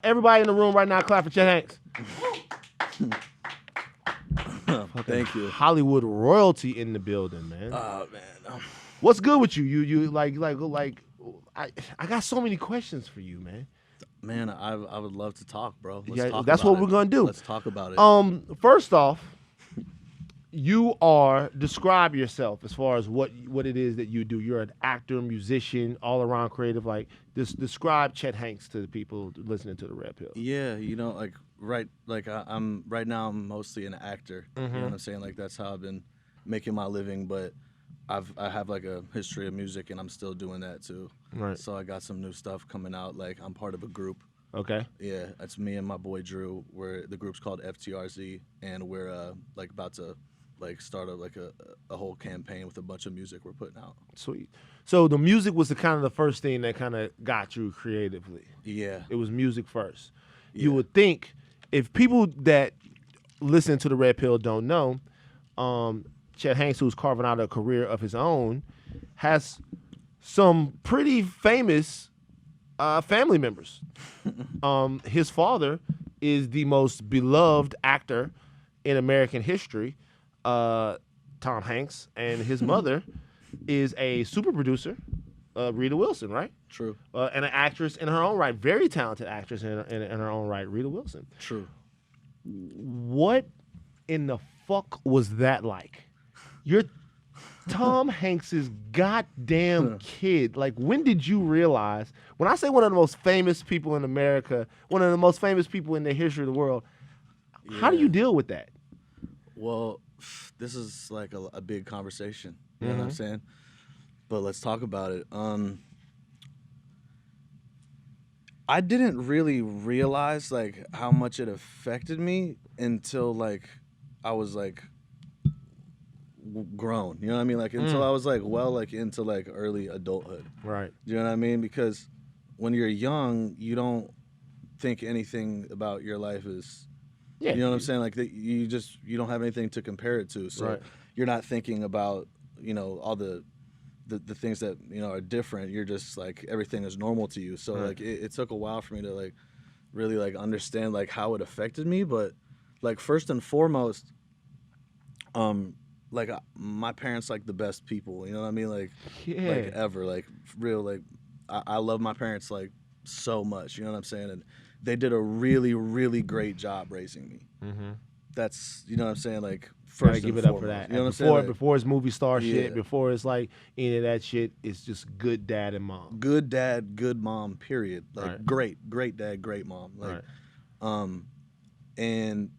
Everybody in the room right now, clap for Chet Hanks. Thank you. Hollywood royalty in the building, man. Oh man. What's good with you? You like I got so many questions for you, man. Man, I would love to talk, bro. Let's Yeah, talk that's about what it. we're gonna do. Let's talk about it. First off, describe yourself as far as what it is that you do. You're an actor, musician, all around creative. Like, describe Chet Hanks to the people listening to the Red Pill. Yeah, I'm right now. I'm mostly an actor. You know what I'm saying? Like that's how I've been making my living. But I have like a history of music, and I'm still doing that too. Right. So I got some new stuff coming out. Like I'm part of a group. Okay. Yeah, it's me and my boy Drew. The group's called FTRZ, and we're like about to start a whole campaign with a bunch of music we're putting out. Sweet. So the music was the first thing that kind of got you creatively. Yeah. It was music first. Yeah. You would think, if people that listen to the Red Pill don't know, Chet Hanks, who's carving out a career of his own, has some pretty famous family members. His father is the most beloved actor in American history, Tom Hanks, and his mother is a super producer, Rita Wilson, right? True. And an actress in her own right, very talented actress in her own right, Rita Wilson. True. What in the fuck was that like? You're Tom Hanks's goddamn kid. Like, when did you realize? When I say one of the most famous people in America, one of the most famous people in the history of the world, how do you deal with that? Well, this is like a big conversation. You know what I'm saying? But let's talk about it. I didn't really realize like how much it affected me until like I was like grown. You know what I mean? Like until I was like into like early adulthood. Right. You know what I mean? Because when you're young, you don't think anything about your life is. Yeah. You know what I'm saying? Like you don't have anything to compare it to. So Right. you're not thinking about all the things that are different. You're just like everything is normal to you. So Right. like it took a while for me to like really like understand like how it affected me. But like first and foremost, like my parents like the best people. You know what I mean? Like like ever. Like real like I love my parents like so much. You know what I'm saying? And they did a really, really great job raising me. Mm-hmm. That's, you know what I'm saying? Like, Gotta first give and it up for foremost. that. You know what I'm Before, saying? Like, before it's movie star shit, Yeah. before it's like any of that shit, it's just good dad and mom. good dad, good mom, period. Like, Right. great dad, great mom. Like, Right. and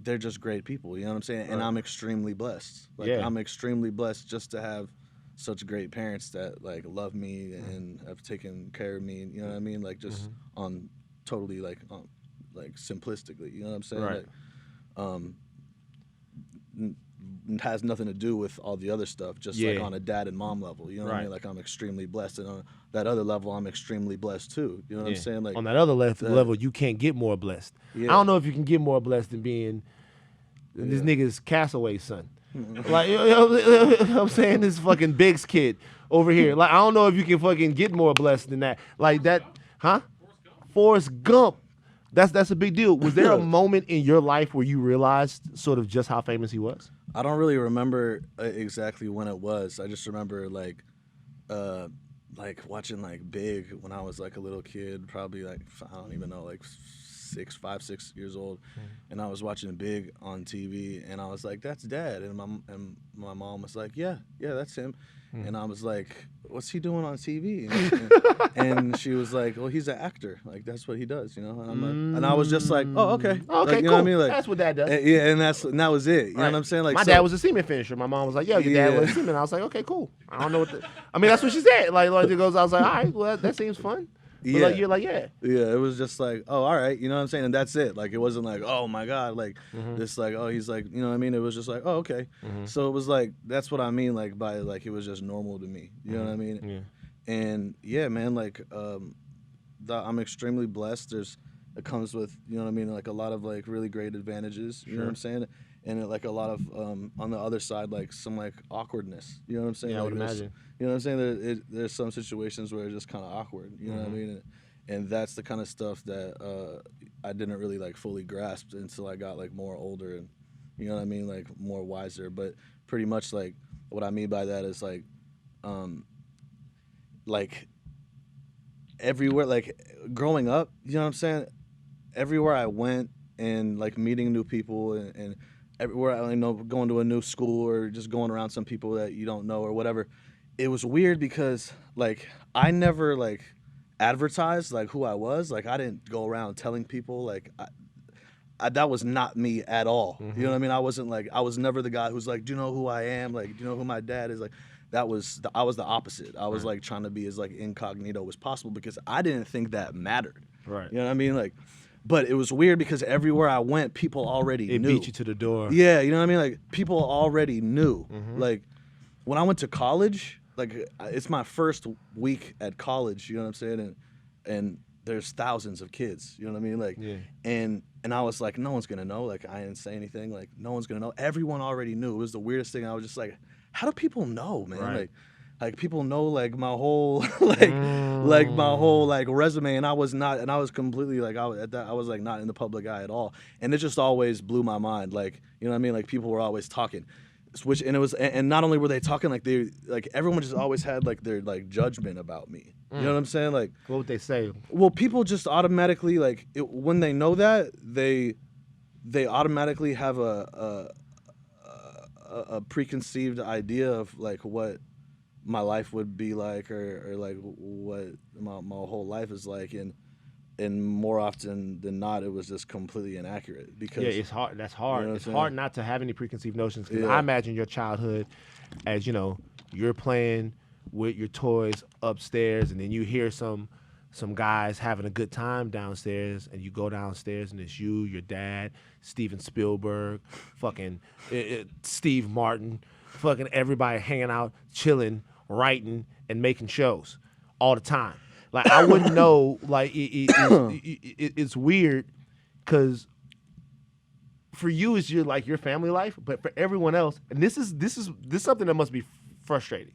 they're just great people. You know what I'm saying? And Right. I'm extremely blessed. Like, Yeah. I'm extremely blessed just to have such great parents that, like, love me and have taken care of me. You know what I mean? Like, just on totally, like simplistically. You know what I'm saying? Right. Like, has nothing to do with all the other stuff, just Yeah. like on a dad and mom level. You know what I Right. mean? Like I'm extremely blessed, and on that other level, I'm extremely blessed too. You know what I'm saying? Like on that other level, you can't get more blessed. Yeah. I don't know if you can get more blessed than being this nigga's Castaway son. Like, you know what I'm saying? This fucking Biggs kid over here. Like, I don't know if you can fucking get more blessed than that. Like that, huh? Forrest Gump. That's a big deal. Was there a moment in your life where you realized sort of just how famous he was? I don't really remember exactly when it was. I just remember like watching like Big when I was like a little kid, probably like I don't even know, like 5, 6 years old, and I was watching Big on TV, and I was like, "That's Dad," and my mom was like, "Yeah, that's him," and I was like, "What's he doing on TV?" And she was like, "Well, he's an actor. Like that's what he does, you know." And I'm like, and I was just like, "Oh, okay, Okay, like, you cool. know what I mean? Like That's what Dad does. Yeah, and that was it. You know what I'm saying? Like my dad was a semen finisher. My mom was like, "Yo, your dad Yeah. was a semen." I was like, "Okay, cool." I don't know what. I mean, that's what she said. Like it goes. I was like, "All right, well, that seems fun." But Yeah. like, you're like, "Yeah." Yeah, it was just like, oh, all right, you know what I'm saying? And that's it. Like, it wasn't like, oh, my God, like, this, like, oh, he's like, you know what I mean? It was just like, oh, okay. So it was like, that's what I mean, like, by, like, it was just normal to me. You know what I mean? Yeah. And, yeah, man, like, I'm extremely blessed. It comes with, you know what I mean, like, a lot of, like, really great advantages. You know what I'm saying? And, like, a lot of, on the other side, like, some, like, awkwardness. You know what I'm saying? Yeah, I like, would imagine. You know what I'm saying? There's some situations where it's just kind of awkward. You know what I mean? and that's the kind of stuff that I didn't really like fully grasp until I got like more older and you know what I mean, like more wiser. But pretty much like what I mean by that is like everywhere, like growing up, you know what I'm saying? Everywhere I went and like meeting new people and everywhere I know going to a new school or just going around some people that you don't know or whatever, it was weird because like I never like advertised like who I was. Like I didn't go around telling people like that was not me at all. You know what I mean? I wasn't like I was never the guy who's like, do you know who I am? Like, do you know who my dad is? Like I was the opposite. I was like trying to be as like incognito as possible because I didn't think that mattered. Right. You know what I mean? Like, but it was weird because everywhere I went, people already It knew. beat you to the door. Yeah, you know what I mean? Like people already knew. Like when I went to college, like it's my first week at college, you know what I'm saying? And there's thousands of kids, you know what I mean? Like and I was like, no one's gonna know. Like I didn't say anything. Like no one's gonna know. Everyone already knew. It was the weirdest thing. I was just like, how do people know, man? Right. Like people know like my whole like my whole like resume, and I was not, and I was completely like I was like not in the public eye at all, and it just always blew my mind. Like you know what I mean? Like people were always talking, which and it was and not only were they talking, like they like everyone just always had like their like judgment about me. You know what I'm saying? Like What would they say? well, people just automatically like when they know that they automatically have a preconceived idea of like what my life would be like or like what my whole life is like, and more often than not it was just completely inaccurate because It's hard. That's hard. You know what It's I'm hard saying? not to have any preconceived notions because Yeah. I imagine your childhood as you're playing with your toys upstairs and then you hear some guys having a good time downstairs and you go downstairs and it's you, your dad, Steven Spielberg, fucking Steve Martin, fucking everybody hanging out, chilling, writing, and making shows all the time. Like I wouldn't know. Like it's weird because for you it's your family life, but for everyone else, and this is something that must be frustrating.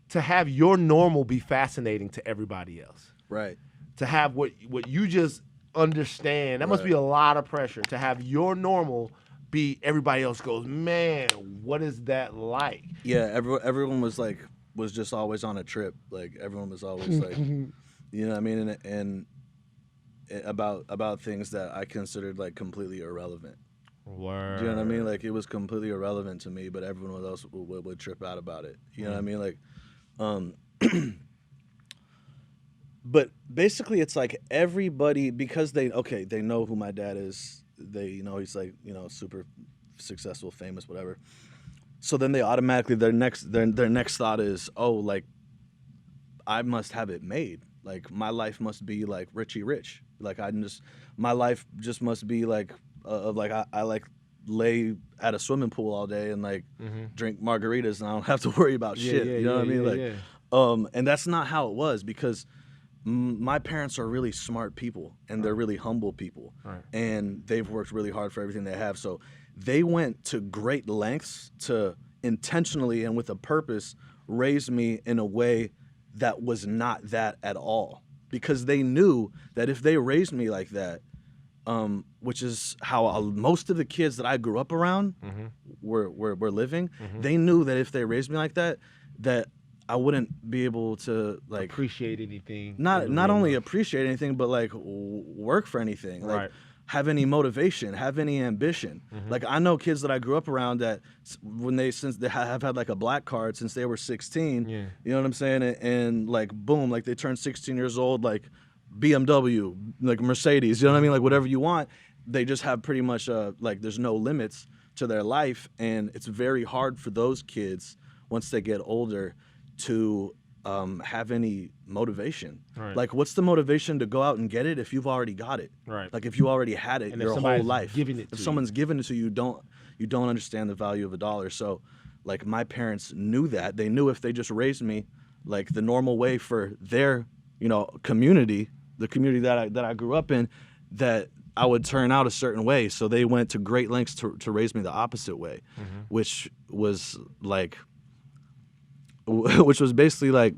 To have your normal be fascinating to everybody else. right. To have what you just understand, that must be a lot of pressure. To have your normal be everybody else goes, man, what is that like? Yeah, everyone was just always on a trip. Like everyone was always like, you know what I mean, and about things that I considered like completely irrelevant. Word. Do you know what I mean? Like it was completely irrelevant to me, but everyone else would trip out about it. You know what I mean? Like, but basically it's like everybody, because they know who my dad is. They he's like super successful, famous, whatever. So then they automatically their next thought is, oh, like I must have it made. Like my life must be like Richie Rich. Like my life just must be like I like lay at a swimming pool all day and like drink margaritas and I don't have to worry about shit. You know what I mean? And that's not how it was because my parents are really smart people and they're really humble people, and they've worked really hard for everything they have. So they went to great lengths to intentionally and with a purpose raise me in a way that was not that at all, because they knew that if they raised me like that, which is how most of the kids that I grew up around were living, they knew that if they raised me like that, that I wouldn't be able to like appreciate anything. Not only appreciate anything, but like work for anything. Like have any motivation, have any ambition. Like I know kids that I grew up around that since they have had like a black card since they were 16. You know what I'm saying? And like boom, like they turned 16 years old, like BMW, like Mercedes. You know what I mean? Like whatever you want. They just have pretty much like there's no limits to their life, and it's very hard for those kids once they get older to have any motivation. Like what's the motivation to go out and get it if you've already got it? Like if you already had it your whole life. If someone's given it to you, you don't understand the value of a dollar. So like my parents knew that. They knew if they just raised me like the normal way for their community, the community that I grew up in, that I would turn out a certain way. So they went to great lengths to raise me the opposite way, which was basically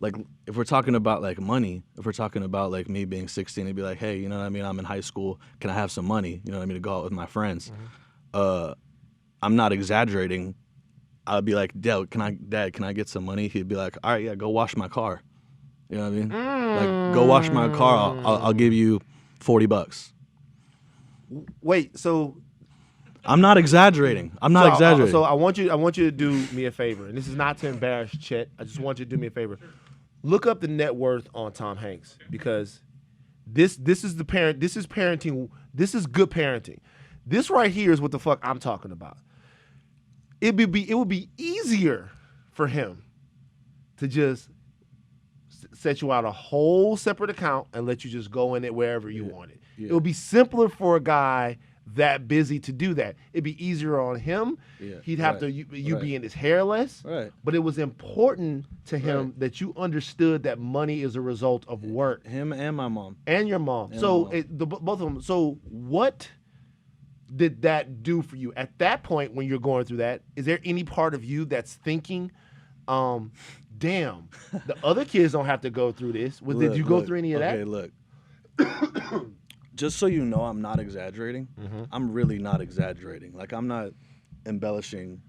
like if we're talking about like money, if we're talking about like me being 16, it'd be like, hey, you know what I mean? I'm in high school. Can I have some money? You know what I mean? To go out with my friends. I'm not exaggerating. I'd be like, Dad, can I get some money? He'd be like, all right, yeah, go wash my car. You know what I mean? Like, go wash my car. I'll give you $40. Wait, so I'm not exaggerating. I'm not exaggerating. So I want you to do me a favor, and this is not to embarrass Chet. I just want you to do me a favor. Look up the net worth on Tom Hanks, because this is the parent. This is parenting. This is good parenting. This right here is what the fuck I'm talking about. It would be easier for him to just set you out a whole separate account and let you just go in it wherever you want it. Yeah. It would be simpler for a guy that busy to do that. It'd be easier on him. Yeah. He'd have to you be in his hair less. Right. But it was important to him that you understood that money is a result of work. Him and my mom. And your mom. So both of them. So what did that do for you at that point when you're going through that? Is there any part of you that's thinking, damn, the other kids don't have to go through this? Did you go through any of that? Okay, look. Just so you know, I'm not exaggerating. I'm really not exaggerating. Like, I'm not embellishing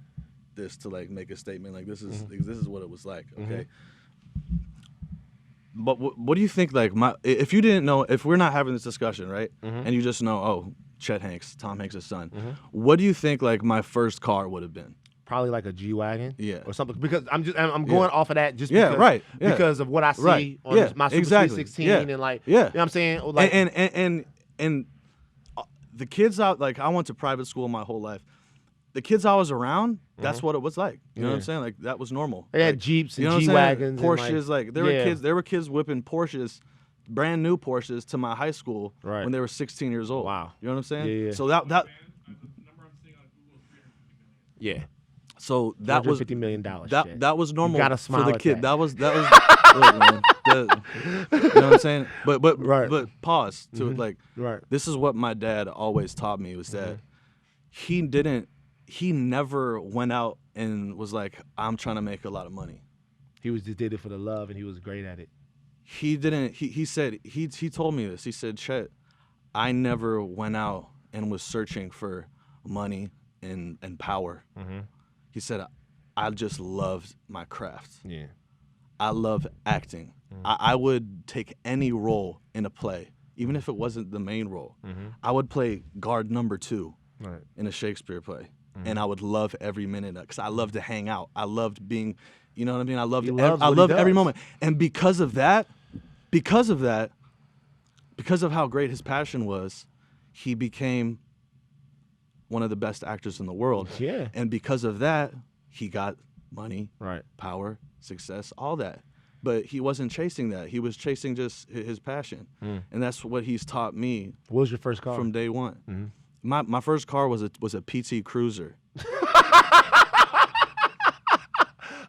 this to like make a statement. Like, this is what it was like. Okay. But what do you think? Like, if you didn't know, if we're not having this discussion, right, and you just know, oh, Chet Hanks, Tom Hanks' son, what do you think? Like, my first car would have been? Probably like a G-Wagon, yeah, or something. Because I'm going off of that just because, because of what I see on my Super 316 and like, you know what I'm saying? Like, and the kids out, like, I went to private school my whole life. The kids I was around, that's what it was like. You know what I'm saying? Like, that was normal. They had Jeeps and G-Wagons, Porsches. Like there were kids whipping Porsches, brand new Porsches, to my high school when they were 16 years old. Wow. You know what I'm saying? Yeah. So that. Yeah. So that was $50 million. That was normal you gotta smile for the kid. That was look, man, you know what I'm saying? But pause to like. Right. This is what my dad always taught me, was that he never went out and was like, I'm trying to make a lot of money. He just did it for the love, and he was great at it. He didn't. He said he told me this. He said, Chet, I never went out and was searching for money and power. He said, I just loved my craft. Yeah. I love acting. I would take any role in a play, even if it wasn't the main role. I would play guard number 2 in a Shakespeare play, and I would love every minute because I loved to hang out. I loved being, you know what I mean? I loved every moment. And because of how great his passion was, he became one of the best actors in the world. Yeah. And because of that, he got money, power, success, all that. But he wasn't chasing that. He was chasing just his passion. And that's what he's taught me. What was your first car? From day one. My first car was a PT Cruiser.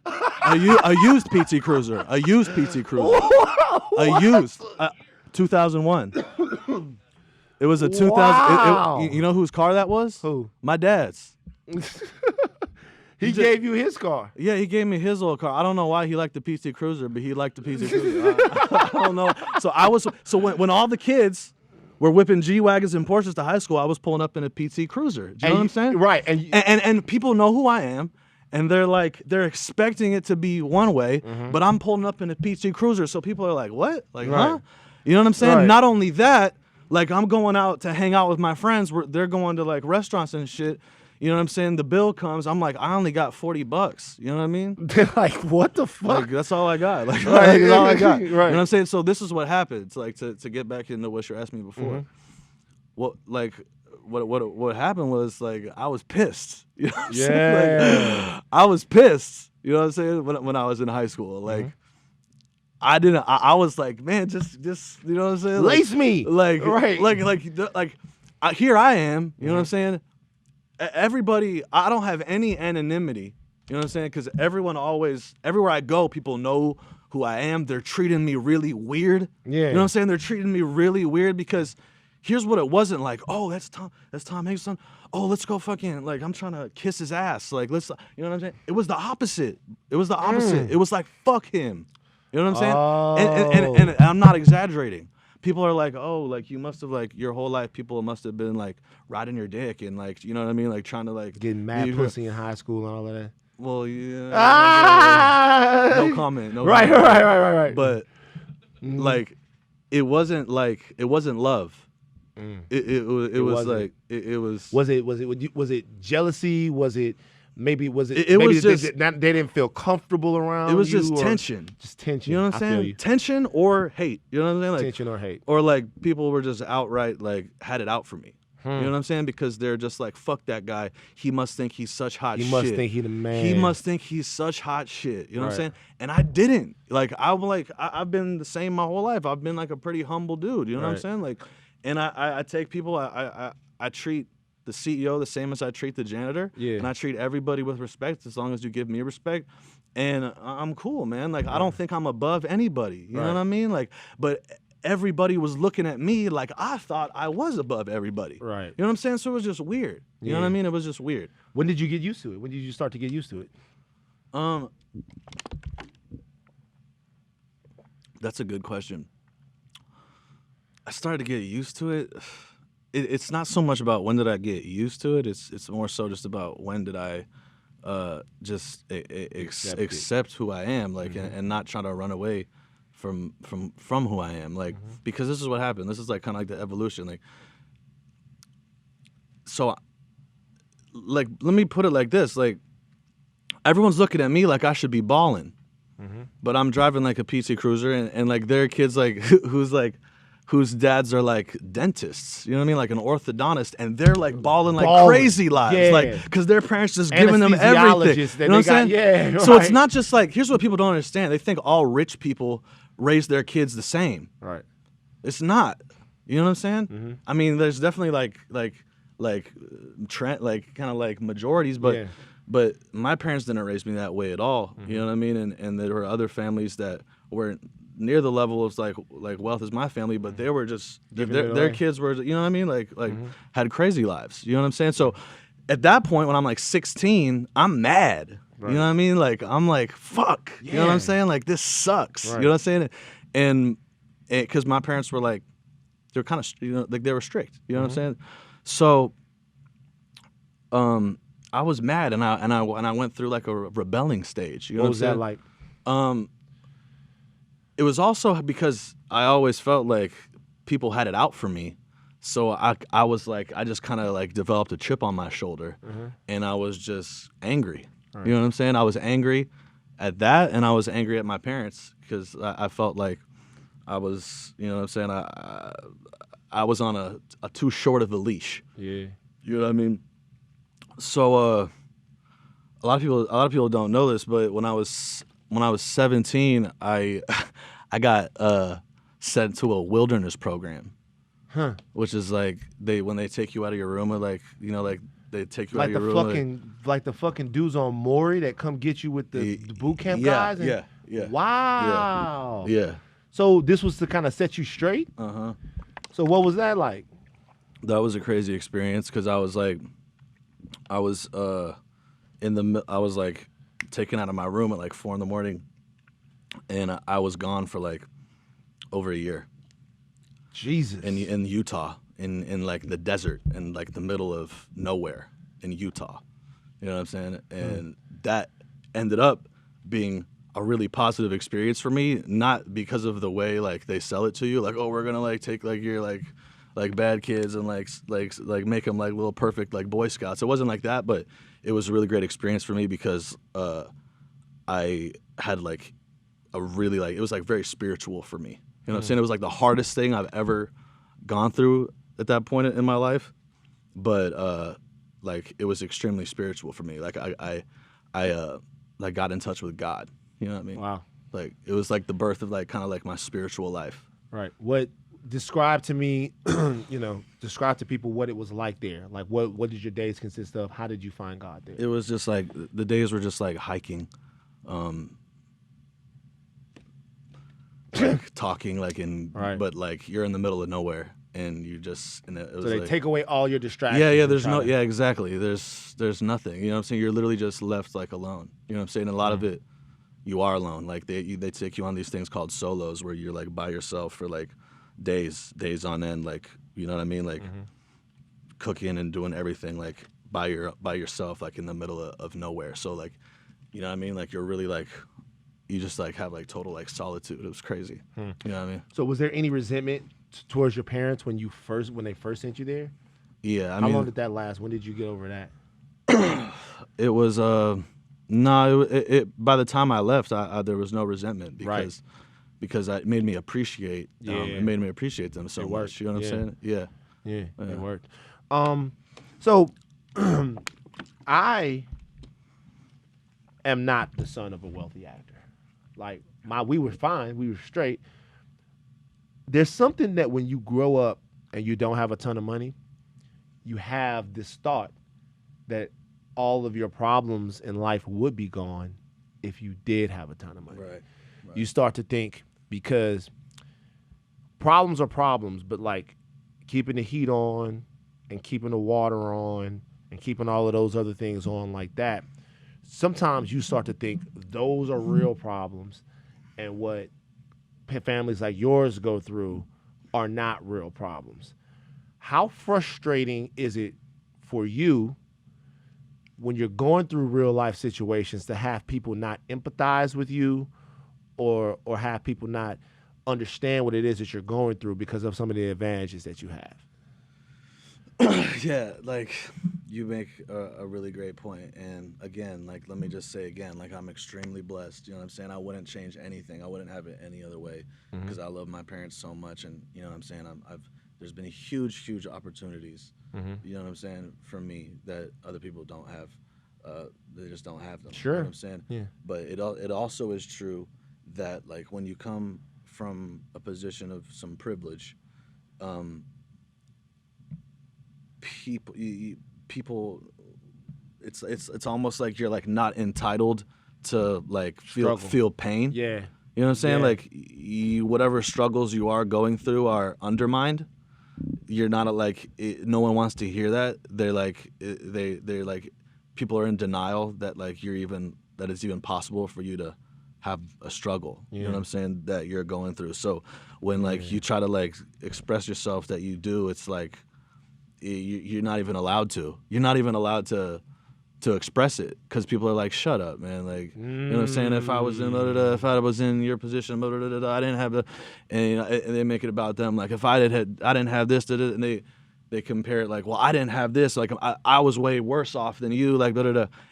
a used PT Cruiser. A used PT Cruiser. A used 2001. It was a 2000. Wow. You know whose car that was? Who? My dad's. He gave you his car. Yeah, he gave me his old car. I don't know why he liked the PT Cruiser, but he liked the PT Cruiser. I don't know. So when all the kids were whipping G-Wagons and Porsches to high school, I was pulling up in a PT Cruiser. Do you know what I'm saying? Right. And people know who I am. And they're expecting it to be one way, but I'm pulling up in a PT Cruiser. So people are like, what? Like, huh? You know what I'm saying? Right. Not only that, like, I'm going out to hang out with my friends. They're going to like restaurants and shit. You know what I'm saying? The bill comes. I'm like, I only got $40. You know what I mean? They're like, what the fuck? Like, that's all I got. Like, that's all I got. Right. You know what I'm saying? So this is what happened. It's like to get back into what you asked me before. What happened was, like, I was pissed. You know what I'm saying? Like, I was pissed. You know what I'm saying? When I was in high school, like. I was like, man, just you know what I'm saying? Lace me. Like, right. Here I am, you know what I'm saying? Everybody, I don't have any anonymity, you know what I'm saying? Because everywhere I go, people know who I am. They're treating me really weird. Yeah. You know what I'm saying? They're treating me really weird because here's what it wasn't like. Oh, that's Tom Hanks' son. Oh, let's go fucking, like, I'm trying to kiss his ass. Like, you know what I'm saying? It was the opposite. It was like, fuck him. You know what I'm saying? Oh. And I'm not exaggerating. People are like, oh, like you must have like your whole life people must have been like riding your dick and like, you know what I mean? Like trying to like Getting mad pussy in high school and all of that. Well, yeah. Ah! No comment. No Right, comment. right. But like it wasn't love. It was wasn't. like it was. Was it jealousy? Was it maybe It maybe was they, just they didn't feel comfortable around it was you, just or tension. Just tension. You know what I'm I saying? feel you. Tension or hate. You know what I'm saying? Like Tension or hate. or like people were just outright like had it out for me. You know what I'm saying? Because they're just like, fuck that guy. He must think he's such hot shit. He must think he the man. He must think he's such hot shit. You know what I'm Right. saying? And I didn't. Like I've been the same my whole life. I've been like a pretty humble dude. You know what I'm Right. saying? Like, and I take people. I treat the CEO the same as I treat the janitor. Yeah. And I treat everybody with respect as long as you give me respect. And I'm cool, man. Like I don't think I'm above anybody. You know what I mean? Like, but everybody was looking at me like I thought I was above everybody. Right. You know what I'm saying? So it was just weird. You know what I mean? It was just weird. When did you get used to it? When did you start to get used to it? That's a good question. I started to get used to it. It's not so much about when did I get used to it. It's more so just about when did I just accept who I am, like, and not try to run away from who I am, like, because this is what happened. This is like kind of like the evolution, like. So, like, let me put it like this, like, everyone's looking at me like I should be balling, but I'm driving like a PT Cruiser, and like there are kids like whose dads are like dentists, you know what I mean, like an orthodontist, and they're like balling like crazy lives, like because their parents just giving them everything. You know what I'm saying? Yeah, right. So it's not just like, here's what people don't understand. They think all rich people raise their kids the same. Right. It's not. You know what I'm saying? I mean, there's definitely trend, like kind of like majorities, but but my parents didn't raise me that way at all. You know what I mean? And there were other families that were near the level of like wealth as my family, but they were just their kids were, you know what I mean? Like had crazy lives. You know what I'm saying? So at that point when I'm like 16, I'm mad. Right. You know what I mean? Like I'm like, fuck. Yeah. You know what I'm saying? Like this sucks. Right. You know what I'm saying? And because my parents were like, they're kind of, you know, like they were strict. You know what I'm saying? So I was mad, and I went through like a rebelling stage. You know what was that like? It was also because I always felt like people had it out for me. So I was like, I just kind of like developed a chip on my shoulder, and I was just angry. Right. You know what I'm saying? I was angry at that, and I was angry at my parents because I felt like I was, you know what I'm saying? I was on a too short of a leash. Yeah. You know what I mean? So a lot of people don't know this, but when I was 17, I got sent to a wilderness program. Huh. Which is like when they take you out of your room, or like, you know, like they take you out of your room. Like the fucking dudes on Maury that come get you with the boot camp guys? Yeah. Wow. Yeah. So this was to kind of set you straight? Uh-huh. So what was that like? That was a crazy experience because I was like taken out of my room at like 4 a.m, and I was gone for like over a year. Jesus. In Utah, in like the desert, in like the middle of nowhere in Utah. You know what I'm saying? And that ended up being a really positive experience for me, not because of the way like they sell it to you, like, oh, we're gonna like take like your like bad kids and like make them like little perfect like Boy Scouts. It wasn't like that, but it was a really great experience for me because I had like a really like, it was like very spiritual for me. You know what I'm saying? It was like the hardest thing I've ever gone through at that point in my life, but like it was extremely spiritual for me. Like I like got in touch with God. You know what I mean? Wow. Like it was like the birth of like kind of like my spiritual life. Right. What describe to me, describe to people what it was like there. Like what did your days consist of? How did you find God there? It was just like the days were just like hiking. Like talking like but like you're in the middle of nowhere and you just, and it was so they like, take away all your distractions. Yeah, exactly. There's nothing. You know what I'm saying? You're literally just left like alone. You know what I'm saying? A lot of it you are alone. Like they take you on these things called solos where you're like by yourself for like days on end. Like, you know what I mean? Like cooking and doing everything like by yourself, like in the middle of nowhere. So like, you know what I mean? Like you're really like, you just like have like total like solitude. It was crazy. You know what I mean? So was there any resentment towards your parents when they first sent you there? Yeah, I How mean, long did that last? When did you get over that? it was no, it by the time I left, there was no resentment because it made me appreciate it made me appreciate them so much. You know what I'm saying? Yeah. Yeah, it worked. So I am not the son of a wealthy actor. Like we were fine, we were straight. There's something that when you grow up and you don't have a ton of money, you have this thought that all of your problems in life would be gone if you did have a ton of money. Right. You start to think, because problems are problems, but like keeping the heat on and keeping the water on and keeping all of those other things on like that, sometimes you start to think those are real problems, and what families like yours go through are not real problems. How frustrating is it for you when you're going through real life situations to have people not empathize with you, or have people not understand what it is that you're going through because of some of the advantages that you have? Yeah, like you make a really great point. And again, like let me just say again, like I'm extremely blessed. You know what I'm saying? I wouldn't change anything. I wouldn't have it any other way because I love my parents so much. And you know what I'm saying? There's been huge opportunities. You know what I'm saying, for me that other people don't have. They just don't have them. Sure. You know what I'm saying? Yeah. But it also is true that like when you come from a position of some privilege, people it's almost like you're like not entitled to like feel pain. Yeah. You know what I'm saying? Yeah. Like whatever struggles you are going through are undermined. You're not no one wants to hear that. They're like they're like people are in denial that like that it's even possible for you to have a struggle. You know what I'm saying, that you're going through. So when like you try to like express yourself that you do, it's like you're not even allowed to. You're not even allowed to express it because people are like, "Shut up, man!" Like, you know what I'm saying? If I was in your position, I didn't have the, and, you know, and they make it about them. Like, if I didn't have this, and they compare it like, "Well, I didn't have this. Like, I was way worse off than you." Like,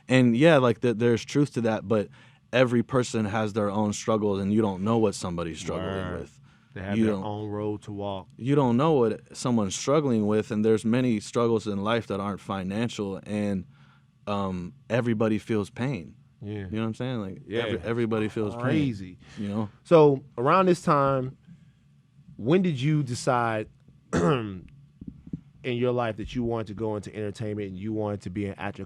and yeah, like there's truth to that, but every person has their own struggles, and you don't know what somebody's struggling with. They have their own road to walk. You don't know what someone's struggling with, and there's many struggles in life that aren't financial, and everybody feels pain. Yeah. You know what I'm saying? Like everybody feels crazy. Pain. You know? So around this time, when did you decide in your life that you wanted to go into entertainment and you wanted to be an actor?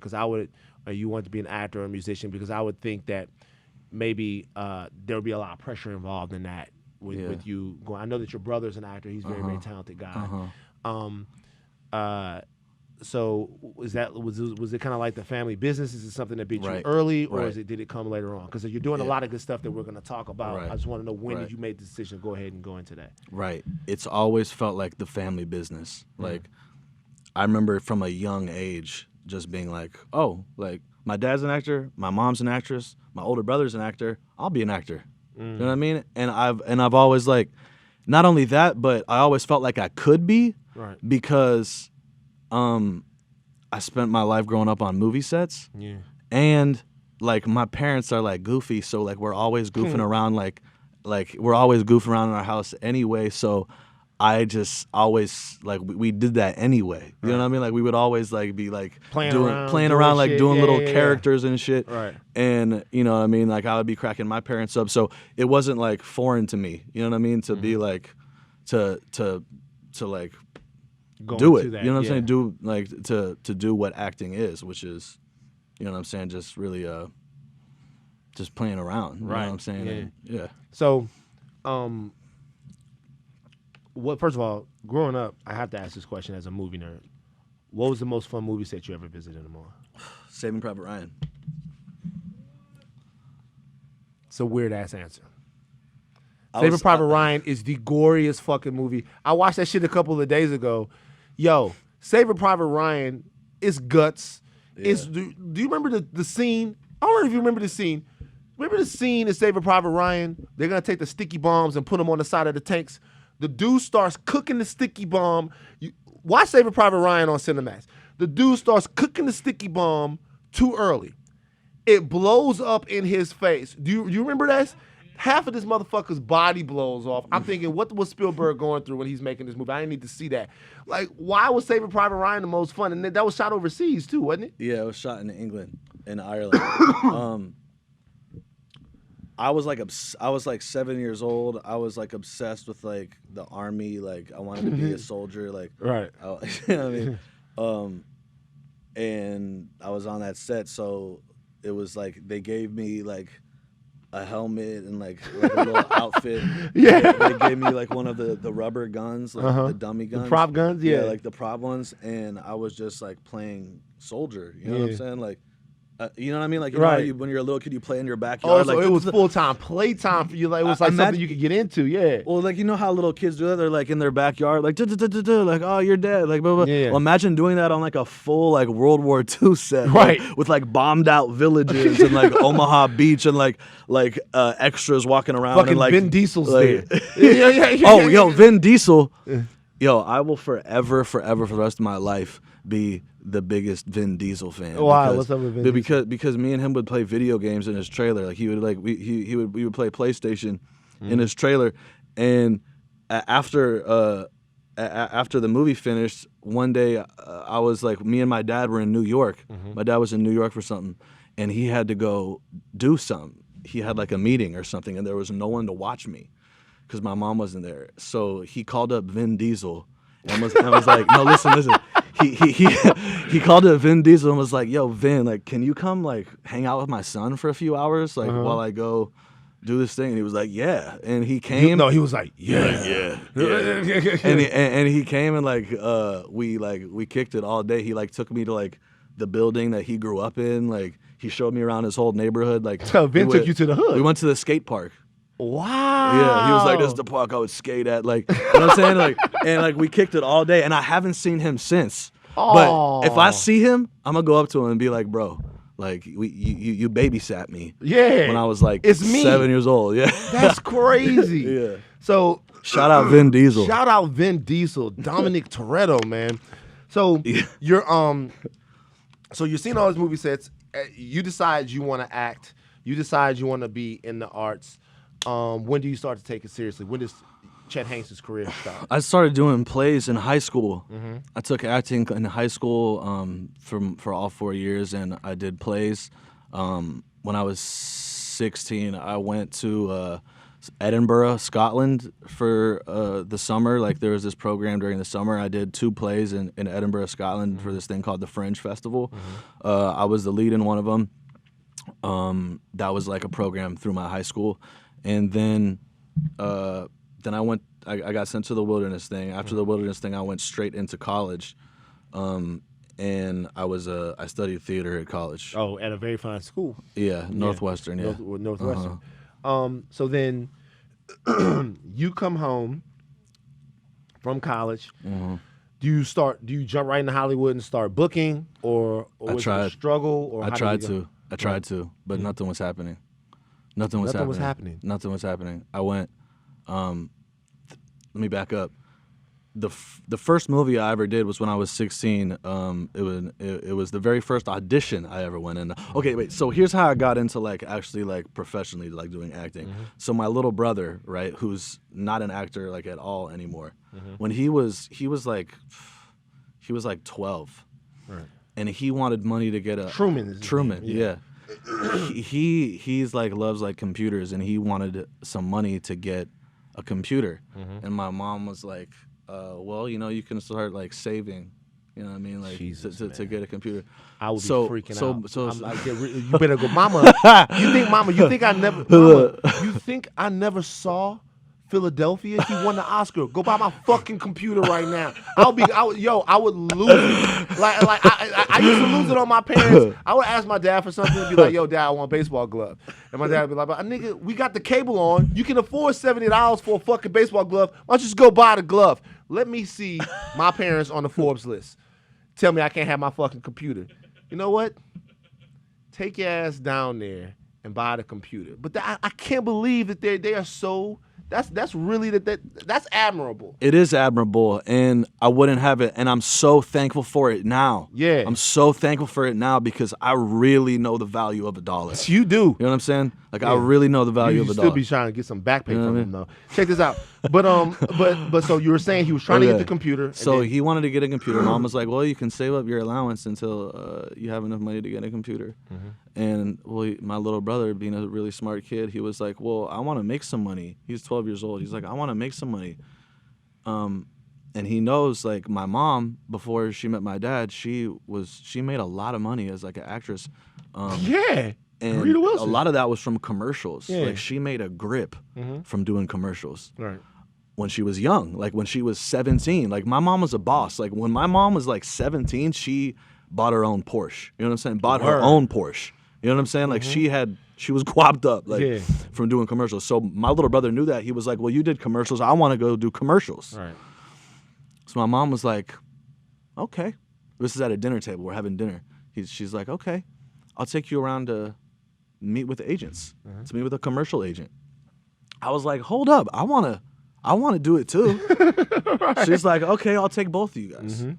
You wanted to be an actor or a musician? Because I would think that maybe there would be a lot of pressure involved in that with you going. I know that your brother's an actor. He's a very talented guy. So was it kind of like the family business? Is it something that beat you early, or did it come later on? Because you're doing a lot of good stuff that we're going to talk about. I just want to know, when did you make the decision to go ahead and go into that? Right. It's always felt like the family business. Like I remember from a young age just being like, oh, like my dad's an actor, my mom's an actress, my older brother's an actor, I'll be an actor. You know what I mean? And I've always like, not only that, but I always felt like I could be, because I spent my life growing up on movie sets. Yeah. And like my parents are like goofy, so like we're always goofing around like we're always goofing around in our house anyway, so I just always like we did that anyway. You know what I mean? Like we would always like be like playing around like doing little characters and shit. Right. And you know what I mean? Like I would be cracking my parents up. So it wasn't like foreign to me. You know what I mean? To be like to like do it. You know what I'm saying? Do like to do what acting is, which is, you know what I'm saying, just really just playing around. You know what I'm saying? Yeah. So first of all, growing up, I have to ask this question as a movie nerd. What was the most fun movie set you ever visited them on? Saving Private Ryan. It's a weird ass answer. I Saving was- Private I- Ryan is the goriest fucking movie. I watched that shit a couple of days ago. Yo, Saving Private Ryan is guts. It's do you remember the scene? I don't know if you remember the scene. Remember the scene in Saving Private Ryan? They're gonna take the sticky bombs and put them on the side of the tanks. The dude starts cooking the sticky bomb. Watch Saving Private Ryan on Cinemax. The dude starts cooking the sticky bomb too early. It blows up in his face. Do you remember that? Half of this motherfucker's body blows off. I'm thinking, what was Spielberg going through when he's making this movie? I didn't need to see that. Like, why was Saving Private Ryan the most fun? And that was shot overseas too, wasn't it? Yeah, it was shot in England, in Ireland. I was like 7 years old. I was like obsessed with like the army. Like I wanted to be a soldier. Like Right. you know what I mean? And I was on that set, so it was like they gave me like a helmet and like a little outfit. Yeah. They gave me like one of the rubber guns, like the dummy guns. The prop guns, yeah. Like the prop ones, and I was just like playing soldier. You know what I'm saying? Like, you know what I mean? Like, you know how when you're a little kid, you play in your backyard. Oh, so like, it was full-time playtime for you. Like, it was like something you could get into, yeah. Well, like, you know how little kids do that? They're like in their backyard, like, like, oh, you're dead. Like, blah, blah. Yeah. Well, imagine doing that on like a full like World War II set. Right. Like, with like bombed out villages and like Omaha Beach and like extras walking around. Fucking and, like, Vin Diesel's like, there. Yeah. Oh, yo, Vin Diesel. Yo, I will forever for the rest of my life be the biggest Vin Diesel fan. Why? Because, What's up with Vin Diesel? Because me and him would play video games in his trailer. Like he would like we would play PlayStation in his trailer, and after the movie finished, one day I was like, me and my dad were in New York. My dad was in New York for something, and he had to go do something. He had like a meeting or something, and there was no one to watch me because my mom wasn't there. So he called up Vin Diesel and was like, no, listen. He called up Vin Diesel and was like, yo, Vin, like, can you come like hang out with my son for a few hours, like while I go do this thing? And he was like, yeah. And he came. No, he was like, yeah. And he came and like we kicked it all day. He like took me to like the building that he grew up in. Like he showed me around his whole neighborhood. Like So Vin took you to the hood. We went to the skate park. Wow. Yeah, he was like, this is the park I would skate at. Like, you know what I'm saying? Like, and like we kicked it all day, and I haven't seen him since. But if I see him, I'm gonna go up to him and be like, bro, like you babysat me. Yeah. When I was like It's me. 7 years old. Yeah. That's crazy. Yeah. So Shout out Vin Diesel. Shout out Vin Diesel, Dominic Toretto, man. So you're seeing all these movie sets. You decide you want to act. You decide you want to be in the arts. When do you start to take it seriously? When does Chet Hanks' career start? I started doing plays in high school. I took acting in high school for all 4 years, and I did plays. When I was 16, I went to Edinburgh, Scotland for the summer. Like there was this program during the summer. I did 2 plays in Edinburgh, Scotland for this thing called the Fringe Festival. I was the lead in one of them. That was like a program through my high school. And then I got sent to the wilderness thing. After the wilderness thing, I went straight into college. And I studied theater at college. Oh, at a very fine school. Yeah, Northwestern, yeah. Northwestern. So then you come home from college. Do you jump right into Hollywood and start booking, or was it a struggle? Or I tried to, but nothing was happening. Nothing was happening. Nothing was happening. I went. Let me back up. The first movie I ever did was when I was 16. It was the very first audition I ever went in. Okay, wait. So here's how I got into like actually like professionally like doing acting. So my little brother, right, who's not an actor like at all anymore, when he was like 12, right, and he wanted money to get a Truman, yeah. He's like loves like computers, and he wanted some money to get a computer, and my mom was like, well, you know, you can start like saving, you know what I mean, like Jesus, to get a computer. I would be freaking out. So you better go, Mama. You think I never saw Philadelphia. He won the Oscar. Go buy my fucking computer right now. I would lose it. I used to lose it on my parents. I would ask my dad for something and be like, yo, Dad, I want a baseball glove. And my dad would be like, but nigga, we got the cable on. You can afford $70 for a fucking baseball glove. Why don't you just go buy the glove? Let me see my parents on the Forbes list. Tell me I can't have my fucking computer. You know what? Take your ass down there and buy the computer. But I can't believe that they are so. That's really that's admirable. It is admirable, and I wouldn't have it. And I'm so thankful for it now. Yeah, I'm so thankful for it now because I really know the value of a dollar. You do. You know what I'm saying? Like I really know the value of a dollar. You still be trying to get some back pay from him though. Check this out. But so you were saying he was trying to get the computer. So he wanted to get a computer. Mom was like, "Well, you can save up your allowance until you have enough money to get a computer." Mm-hmm. And my little brother, being a really smart kid, he was like, "Well, I want to make some money." He's 12 years old. He's like, "I want to make some money." And he knows, like, my mom, before she met my dad, she made a lot of money as like an actress. Yeah. And Rita Wilson. A lot of that was from commercials. Yeah. Like she made a grip from doing commercials. Right. When she was young, like when she was 17. Like my mom was a boss. Like when my mom was like 17, she bought her own Porsche. You know what I'm saying? Bought her own Porsche. You know what I'm saying? Like she was guapped up like from doing commercials. So my little brother knew that. He was like, "Well, you did commercials. I want to go do commercials." Right. So my mom was like, "Okay." This is at a dinner table. We're having dinner. She's like, "Okay, I'll take you around to meet with agents, to meet with a commercial agent." I was like, "Hold up. I want to do it too." Right. She's like, "Okay, I'll take both of you guys." Mm-hmm.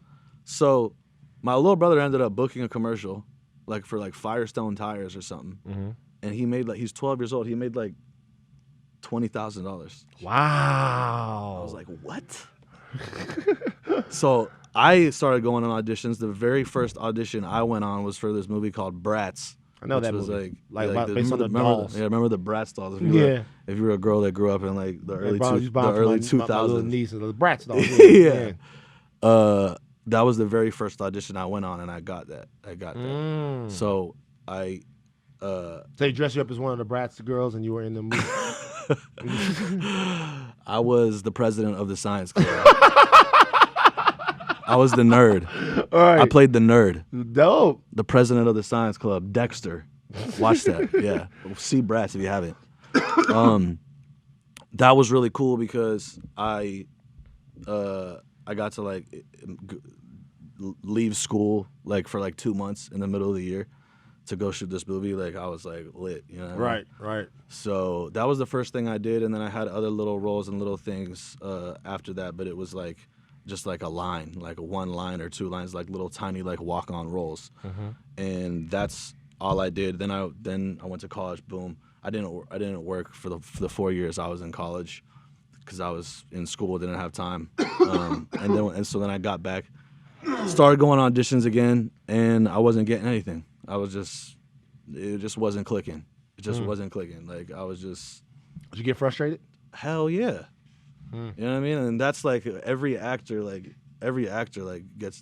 So my little brother ended up booking a commercial like for like Firestone tires or something. Mm-hmm. And he made he's 12 years old. He made like $20,000. Wow. I was like, "What?" So I started going on auditions. The very first audition I went on was for this movie called Bratz. I know that was movie. Based on the dolls. Remember the Bratz dolls? If you were a girl that grew up in like the early 2000s. My little niece, the Bratz dolls. Yeah. That was the very first audition I went on, and I got that. So I. So they dressed you up as one of the Bratz girls, and you were in the movie. I was the president of the science club. I was the nerd. All right. I played the nerd. Dope. The president of the science club, Dexter. Watch that. Yeah. See Bratz if you haven't. That was really cool because I got to like leave school like for like 2 months in the middle of the year to go shoot this movie. Like I was like lit, you know what I mean? Right. So that was the first thing I did, and then I had other little roles and little things after that, but it was like just like a line, like a 1 line or 2 lines, like little tiny like walk-on roles. Mm-hmm. And that's all I did. Then I went to college. Boom. I didn't work for the 4 years I was in college because I was in school, didn't have time. So then I got back, started going on auditions again, and I wasn't getting anything. It just wasn't clicking. It just wasn't clicking. Like I was just. Did you get frustrated? Hell yeah. You know what I mean? And that's like every actor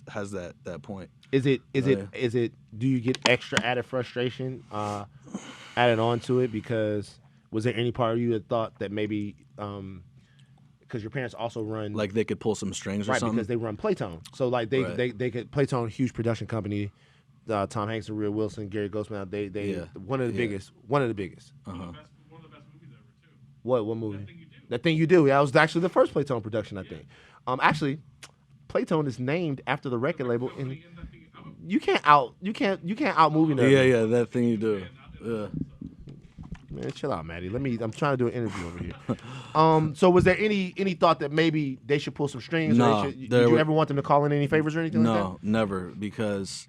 has that point. Is it do you get extra added frustration added on to it? Because was there any part of you that thought that maybe because your parents also run like they could pull some strings or something? Right, because they run Playtone. So like they could Playtone, huge production company. Tom Hanks and Rita Wilson, Gary Ghostman, they one of the biggest. One of the biggest. One of the best movies ever too. What movie? That Thing You Do. Yeah, that was actually the first Playtone production, I think. Actually, Playtone is named after the record label, and you can't out movie that. Yeah, That Thing You Do. Yeah. Man, chill out, Maddie. I'm trying to do an interview over here. So was there any thought that maybe they should pull some strings? No. Did you ever want them to call in any favors or anything like that? No, never. Because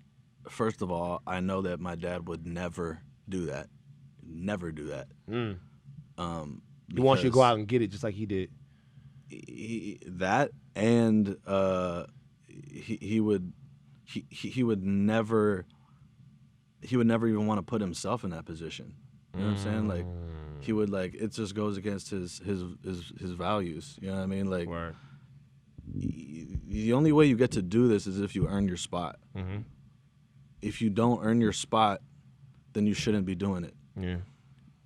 first of all, I know that my dad would never do that. Never do that. He wants you to go out and get it just like he did. He would never even want to put himself in that position. You know what I'm saying? Like he would it just goes against his values. You know what I mean? Like Word. The only way you get to do this is if you earn your spot. Mm-hmm. If you don't earn your spot, then you shouldn't be doing it. Yeah.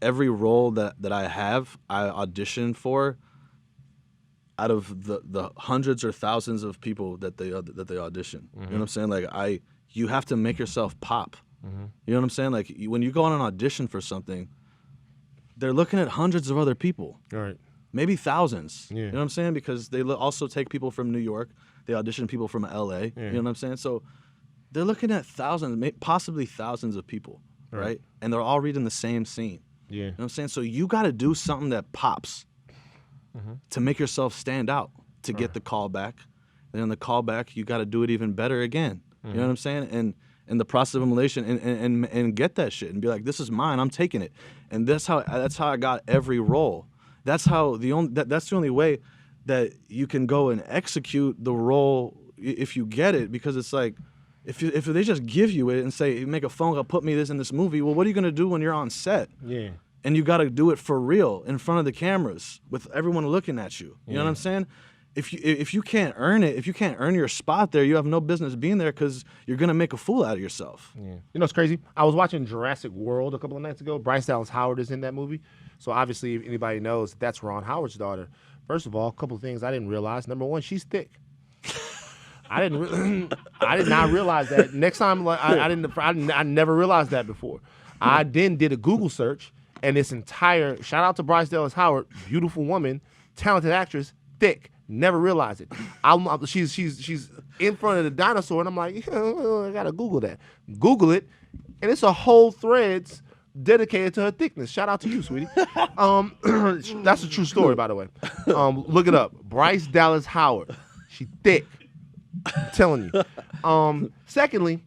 Every role that I have, I audition for out of the hundreds or thousands of people that they audition. You know what I'm saying? Like you have to make yourself pop. You know what I'm saying? Like when you go on an audition for something, they're looking at hundreds of other people. All right. Maybe thousands. Yeah. You know what I'm saying? Because they also take people from New York. They audition people from LA. Yeah. You know what I'm saying? So they're looking at thousands, possibly thousands of people, right? And they're all reading the same scene. Yeah. You know what I'm saying? So you got to do something that pops to make yourself stand out, to get the call back. And then the call back, you got to do it even better again. You know what I'm saying? And the process of elimination and get that shit and be like, this is mine, I'm taking it. And that's how I got every role. That's the only way that you can go and execute the role if you get it, because it's like if they just give you it and say, make a phone call, put me in this movie, well, what are you gonna do when you're on set? Yeah. And you got to do it for real in front of the cameras with everyone looking at you. You know what I'm saying? If you can't earn it, if you can't earn your spot there, you have no business being there, because you're gonna make a fool out of yourself. Yeah. You know, it's crazy. I was watching Jurassic World a couple of nights ago. Bryce Dallas Howard is in that movie. So obviously, if anybody knows, that's Ron Howard's daughter. First of all, a couple of things I didn't realize. Number one, she's thick. I did not realize that. Next time, like I never realized that before. I then did a Google search, and this entire shout out to Bryce Dallas Howard, beautiful woman, talented actress, thick. Never realized it. She's in front of the dinosaur, and I'm like, I gotta Google that. Google it, and it's a whole threads dedicated to her thickness. Shout out to you, sweetie. That's a true story, by the way. Look it up. Bryce Dallas Howard. She thick. I'm telling you. Secondly,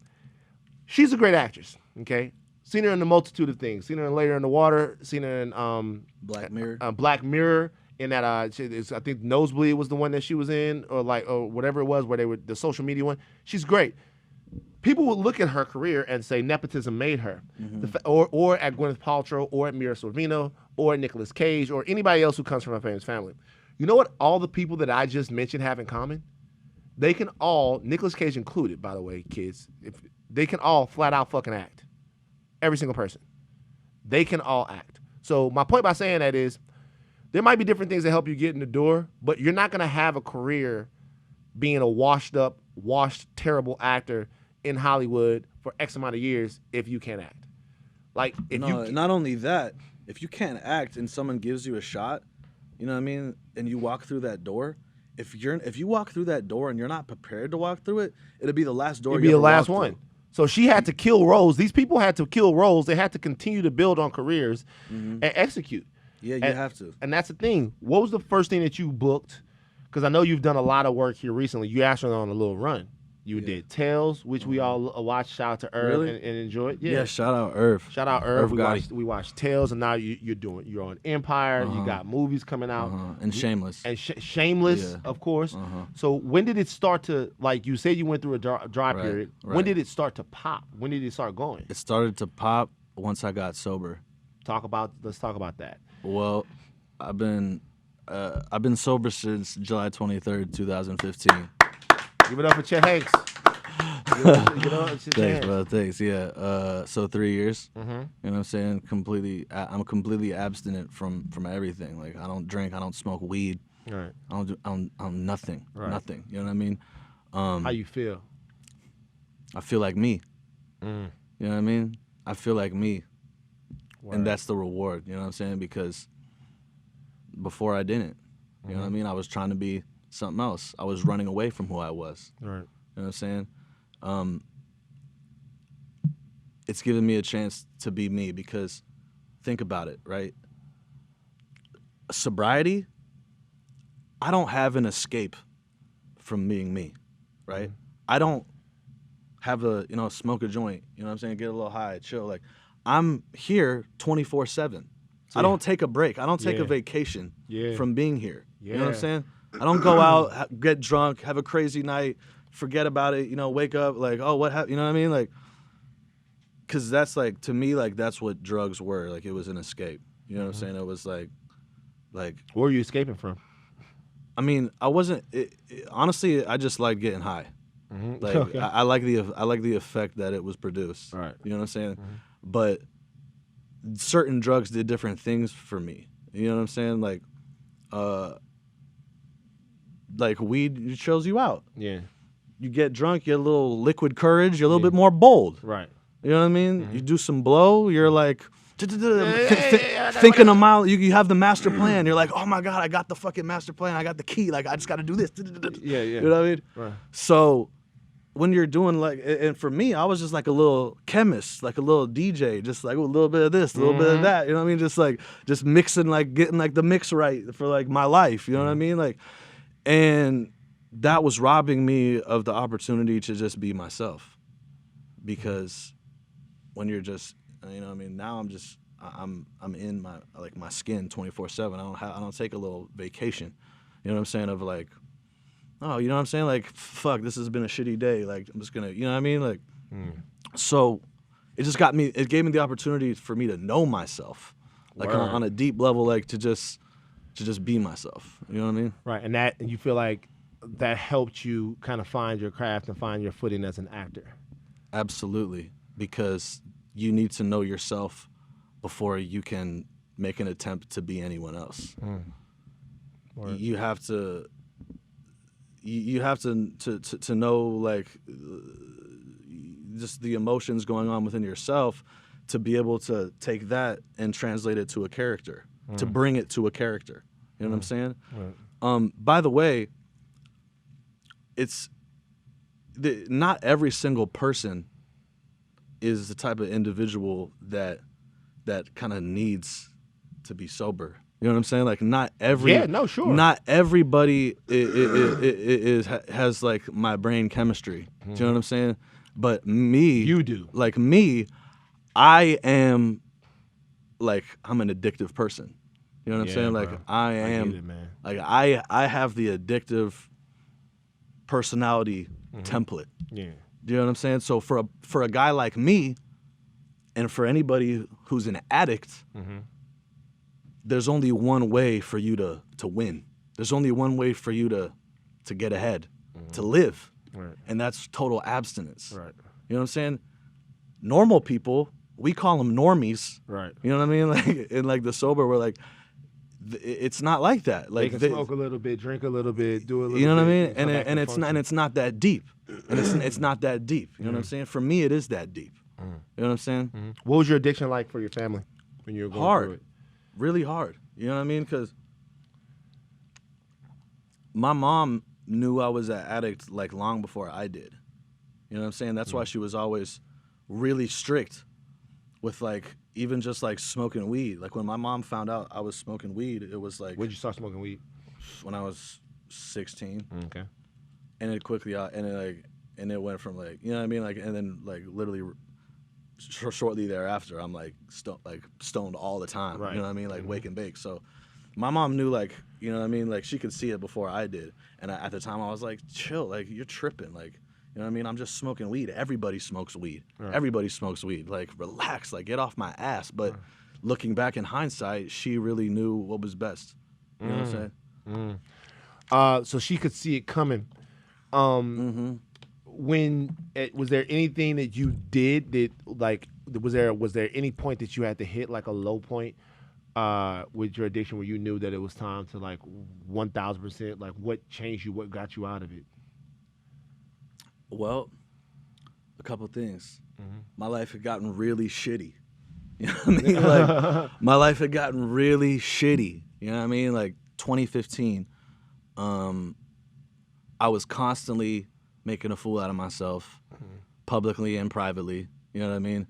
she's a great actress. Okay, seen her in a multitude of things. Seen her in Later in the Water. Seen her in Black Mirror. Black Mirror. In that, I think Nosebleed was the one that she was in, or whatever it was, where they were the social media one. She's great. People would look at her career and say nepotism made her, or at Gwyneth Paltrow, or at Mira Sorvino, or at Nicolas Cage, or anybody else who comes from a famous family. You know what all the people that I just mentioned have in common? They can all, Nicolas Cage included, by the way, kids, they can all flat out fucking act. Every single person. They can all act. So my point by saying that is, there might be different things that help you get in the door, but you're not going to have a career being a washed, terrible actor in Hollywood for X amount of years if you can't act. Like, Not only that, if you can't act and someone gives you a shot, you know what I mean, and you walk through that door, if you walk through that door and you're not prepared to walk through it, it'll be the last door. It'll be the last one. So she had to kill roles. These people had to kill roles. They had to continue to build on careers and execute. Yeah, you have to. And that's the thing. What was the first thing that you booked? Because I know you've done a lot of work here recently. You actually on a little run. You did Tales, which we all watched. Shout out to Irv and enjoyed. Yeah, shout out Irv. Shout out Irv. We watched Tales, and now you're on Empire. You got movies coming out. And Shameless. And Shameless, of course. So when did it start to, like you said, you went through a dry period. Right. When did it start to pop? When did it start going? It started to pop once I got sober. Let's talk about that. Well, I've been sober since July 23rd, 2015. Give it up for Chet Hanks. Thanks, bro. Thanks. Yeah. So 3 years. You know what I'm saying? I'm completely abstinent from everything. Like, I don't drink. I don't smoke weed. Right. I don't nothing. Right. Nothing. You know what I mean? How you feel? I feel like me. You know what I mean? I feel like me. Word. And that's the reward. You know what I'm saying? Because before I didn't. You know what I mean? I was trying to be something else. I was running away from who I was. Right. You know what I'm saying? It's given me a chance to be me, because think about it, right? Sobriety, I don't have an escape from being me, right? I don't have smoke a joint, you know what I'm saying? Get a little high, chill. Like, I'm here 24/7. I don't take a break. I don't take a vacation from being here. You know what I'm saying? I don't go out, get drunk, have a crazy night, forget about it, wake up like, oh, what happened? You know what I mean? Like, because that's like, to me, like, that's what drugs were. Like, it was an escape. You know what I'm saying? It was like. Where were you escaping from? I mean, I wasn't. Honestly, I just like getting high. Like, okay. I like the effect that it was produced. Right. You know what I'm saying? But certain drugs did different things for me. You know what I'm saying? Like, like weed chills you out. Yeah. You get drunk, you get a little liquid courage, you're a little bit more bold. Right. You know what I mean? You do some blow, you're like yeah, thinking a mile. You have the master plan. You're like, oh my God, I got the fucking master plan. I got the key. Like I just got to do this. Yeah. You know what I mean? Right. So when you're doing like, and for me, I was just like a little chemist, like a little DJ, just like a little bit of this, a little bit of that. You know what I mean? Just mixing, like getting like the mix right for like my life. You know what I mean? Like, and that was robbing me of the opportunity to just be myself, because when you're just, you know what I mean? Now I'm in my skin 24/7. I don't take a little vacation. You know what I'm saying? Of like, oh, you know what I'm saying? Like, fuck, this has been a shitty day. Like, I'm just gonna, you know what I mean? Like, so it gave me the opportunity for me to know myself, like on a deep level, like to just be myself. You know what I mean? Right. And you feel like that helped you kind of find your craft and find your footing as an actor. Absolutely, because you need to know yourself before you can make an attempt to be anyone else. You have to. You have to know, like, just the emotions going on within yourself to be able to take that and translate it to a character, to bring it to a character. You know what I'm saying? Right. By the way, not every single person is the type of individual that kind of needs to be sober. You know what I'm saying? Like not everybody has like my brain chemistry. Do you know what I'm saying? But me, you do. Like me, I am like I'm an addictive person. You know what I'm saying? Like bro. I am. I get it, man. Like I have the addictive personality template. Yeah. Do you know what I'm saying? So for a guy like me, and for anybody who's an addict, there's only one way for you to win. There's only one way for you to get ahead, to live, Right. and that's total abstinence. Right. You know what I'm saying? Normal people, we call them normies. Right. You know what I mean? Like in like the sober, we're like, it's not like that. Like they can smoke a little bit, drink a little bit, do a little bit. You know what I mean? And And it's not that deep. And it's not that deep. You know what I'm saying? For me, it is that deep. You know what I'm saying? What was your addiction like for your family when you were going through it? Really hard. You know what I mean? Because my mom knew I was an addict like long before I did. You know what I'm saying? That's why she was always really strict with like even just like smoking weed. Like when my mom found out I was smoking weed, it was like When did you start smoking weed? when I was 16. Okay. And it quickly and it went from like, you know what I mean? Like, and then like literally shortly thereafter, I'm like stoned all the time. Right. You know what I mean? Like wake and bake. So my mom knew, like, you know what I mean? Like she could see it before I did. And at the time I was like, chill, like you're tripping. Like, you know what I mean? I'm just smoking weed. Everybody smokes weed. Right. Everybody smokes weed. Like relax, like get off my ass. But looking back in hindsight, she really knew what was best. You know what I'm saying? So she could see it coming. When was there anything that you did that like was there any point that you had to hit like a low point with your addiction where you knew that it was time to like 1,000%? Like what changed you? What got you out of it? Well, a couple things. My life had gotten really shitty. You know what I mean? Like my life had gotten really shitty. You know what I mean? Like 2015, I was constantly making a fool out of myself, publicly and privately. You know what I mean?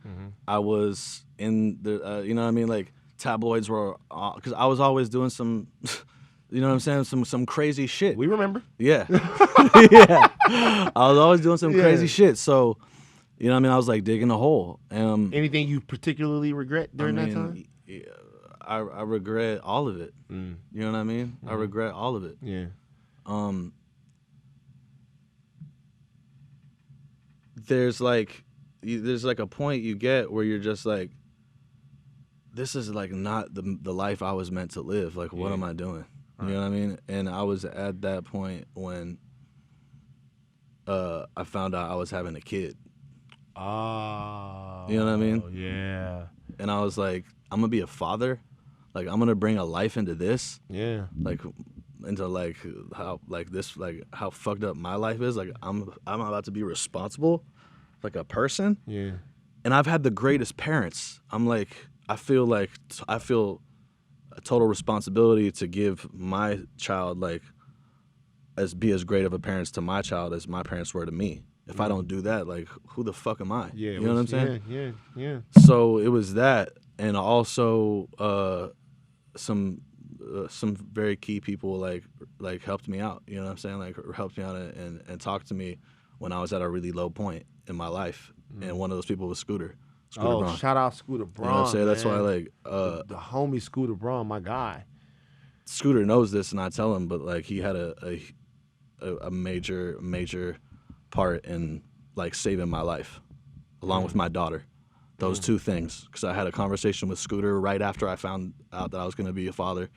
I was in the, you know what I mean? Like tabloids were, because I was always doing some, you know what I'm saying? Some crazy shit. We remember. Yeah. Yeah. I was always doing some crazy shit. So, you know what I mean? I was like digging a hole. Anything you particularly regret during that time? Yeah, I regret all of it. You know what I mean? I regret all of it. Yeah. There's like a point you get where you're just like, this is like not the life I was meant to live. Like, what am I doing? You know what I mean? And I was at that point when I found out I was having a kid. Oh. You know what I mean? Yeah. And I was like, I'm gonna be a father. Like, I'm gonna bring a life into this. Yeah. Like into like how like this like how fucked up my life is. Like I'm about to be responsible, like a person. Yeah. And I've had the greatest parents. I feel a total responsibility to give my child be as great of a parents to my child as my parents were to me. If I don't do that, like who the fuck am I? Yeah. You know what I'm saying? Yeah. So it was that, and also some very key people like helped me out. You know what I'm saying? Like helped me out and talked to me when I was at a really low point in my life. And one of those people was Scooter Braun. Shout out Scooter Braun. You know what I'm saying? That's why man. The homie Scooter Braun, my guy. Scooter knows this, and I tell him, but like he had a major part in like saving my life, along with my daughter. Those two things, because I had a conversation with Scooter right after I found out that I was going to be a father.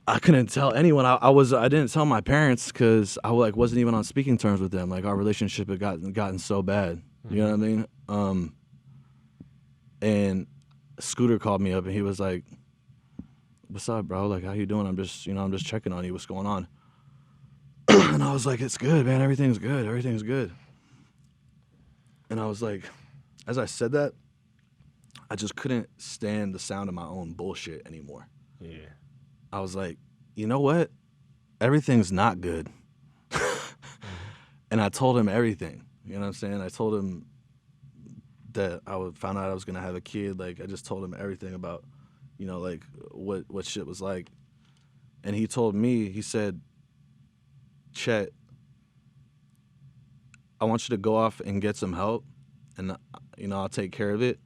I couldn't tell anyone. I didn't tell my parents because I like wasn't even on speaking terms with them. Like our relationship had gotten so bad. You know what I mean? And Scooter called me up and he was like, "What's up, bro? Like, how you doing? I'm just checking on you. What's going on?" And I was like, "It's good, man. Everything's good. Everything's good." And I was like, as I said that, I just couldn't stand the sound of my own bullshit anymore. Yeah. I was like, you know what? Everything's not good. And I told him everything. You know what I'm saying? I told him that found out I was gonna have a kid. Like I just told him everything about, like what shit was like. And he told me, he said, "Chet, I want you to go off and get some help, and I'll take care of it.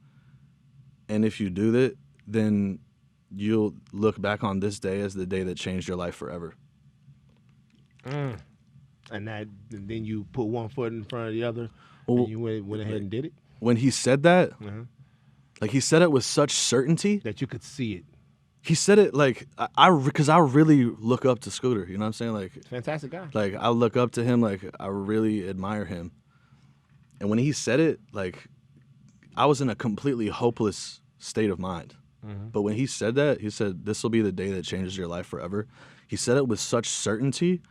And if you do that, then you'll look back on this day as the day that changed your life forever." And then you put one foot in front of the other, Well, and you went ahead and did it. When he said that, like he said it with such certainty That you could see it. He said it like because I really look up to Scooter. You know what I'm saying? Like Fantastic guy. Like I look up to him. Like I really admire him. And when he said it, like I was in a completely hopeless state of mind. But when he said that, he said, "This will be the day that changes your life forever." He said it with such certainty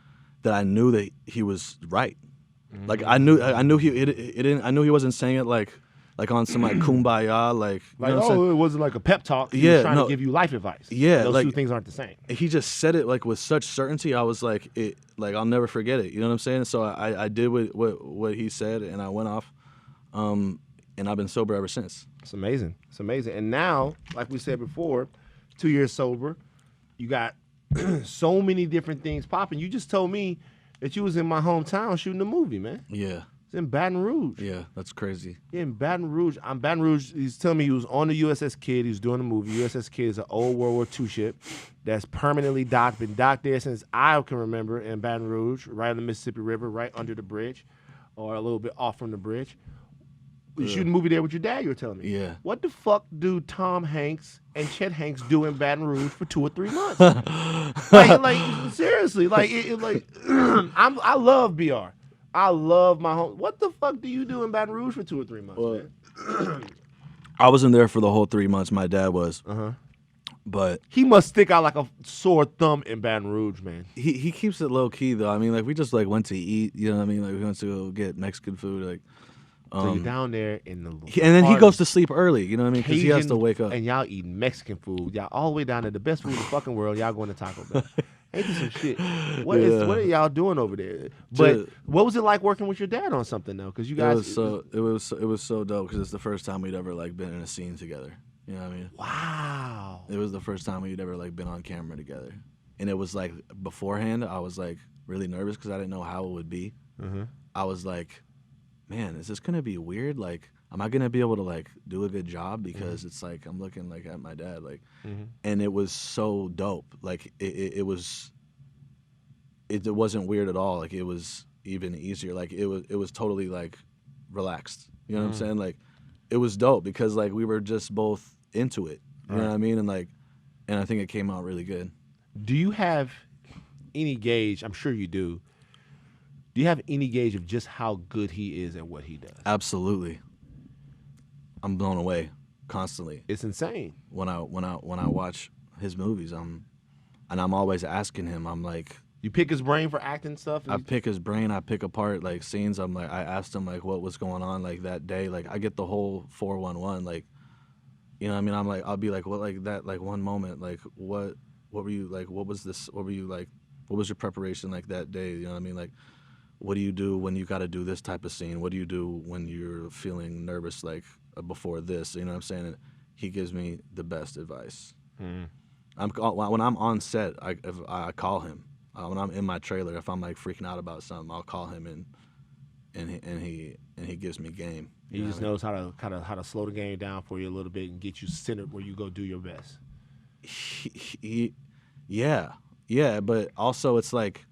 that I knew that he was right. Like I knew he wasn't saying it like on some like kumbaya, like you know what I'm saying? It wasn't like a pep talk. He was trying to give you life advice. Yeah, those like, two things aren't the same. He just said it like with such certainty. I was like, I'll never forget it. You know what I'm saying? So I did what he said, and I went off, and I've been sober ever since. It's amazing. It's amazing. And now, like we said before, 2 years sober, you got so many different things popping. You just told me that you was in my hometown shooting a movie, man. Yeah. It's in Baton Rouge. Yeah, that's crazy. In Baton Rouge. I'm Baton Rouge. He's telling me he was on the USS Kidd. He was doing a movie. USS Kidd is an old World War II ship that's permanently docked. Been docked there since I can remember in Baton Rouge, right on the Mississippi River, right under the bridge, or a little bit off from the bridge. You shooting a movie there with your dad, you were telling me. Yeah. What the fuck do Tom Hanks and Chet Hanks do in Baton Rouge for 2 or 3 months? like seriously, I love BR. I love my home. What the fuck do you do in Baton Rouge for 2 or 3 months, man? I wasn't there for the whole 3 months. My dad was. But he must stick out like a sore thumb in Baton Rouge, man. He keeps it low key though. I mean, like we just like went to eat. You know what I mean? Like we went to go get Mexican food. Like. So you're down there in the and then he goes to sleep early, you know what I mean? Because he has to wake up. And y'all eating Mexican food. Y'all all the way down to the best food in the fucking world. Y'all going to Taco Bell. Ain't this some shit? What are y'all doing over there? But what was it like working with your dad on something though? Because you guys, it was so dope because it's the first time we'd ever like been in a scene together. You know what I mean? Wow. It was the first time we'd ever like been on camera together, and it was like beforehand I was like really nervous because I didn't know how it would be. I was like, man, is this gonna be weird? Like, am I gonna be able to like do a good job? Because it's like I'm looking like at my dad, like, and it was so dope. Like it wasn't weird at all. Like it was even easier. Like it was totally like relaxed. You know what I'm saying? Like it was dope because like we were just both into it. You know what I mean? And like, and I think it came out really good. Do you have any gauge? I'm sure you do. Do you have any gauge of just how good he is at what he does? Absolutely. I'm blown away constantly. It's insane. When I watch his movies, I'm And I'm always asking him, I'm like, You pick his brain for acting stuff. I pick his brain, I pick apart like scenes. I'm like, I asked him like what was going on like that day. Like I get the whole 411. Like, you know what I mean? I'm like, I'll be like, what, like that, like one moment, like what were you like? What was this? What were you like? What was your preparation like that day? You know what I mean? Like, what do you do when you got to do this type of scene? What do you do when you're feeling nervous like before this? You know what I'm saying? And he gives me the best advice. Mm-hmm. When I'm on set, I call him. When I'm in my trailer, if I'm like freaking out about something, I'll call him and he gives me game. He just knows how to slow the game down for you a little bit and get you centered where you go do your best. Yeah, but also it's like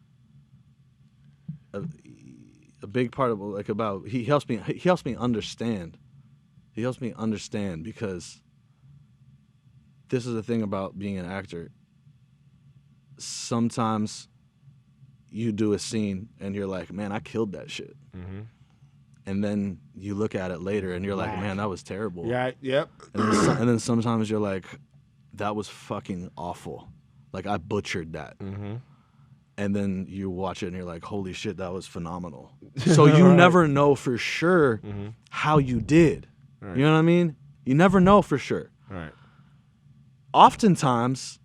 a big part of like about he helps me understand. He helps me understand because this is the thing about being an actor. Sometimes you do a scene and you're like, man, I killed that shit. Mm-hmm. And then you look at it later and you're like, man, that was terrible. Yeah, yep. And then sometimes you're like, that was fucking awful. Like, I butchered that. Mm-hmm. And then you watch it and you're like, holy shit, that was phenomenal. So you never know for sure how you did. Right. You know what I mean? You never know for sure. Right. Oftentimes,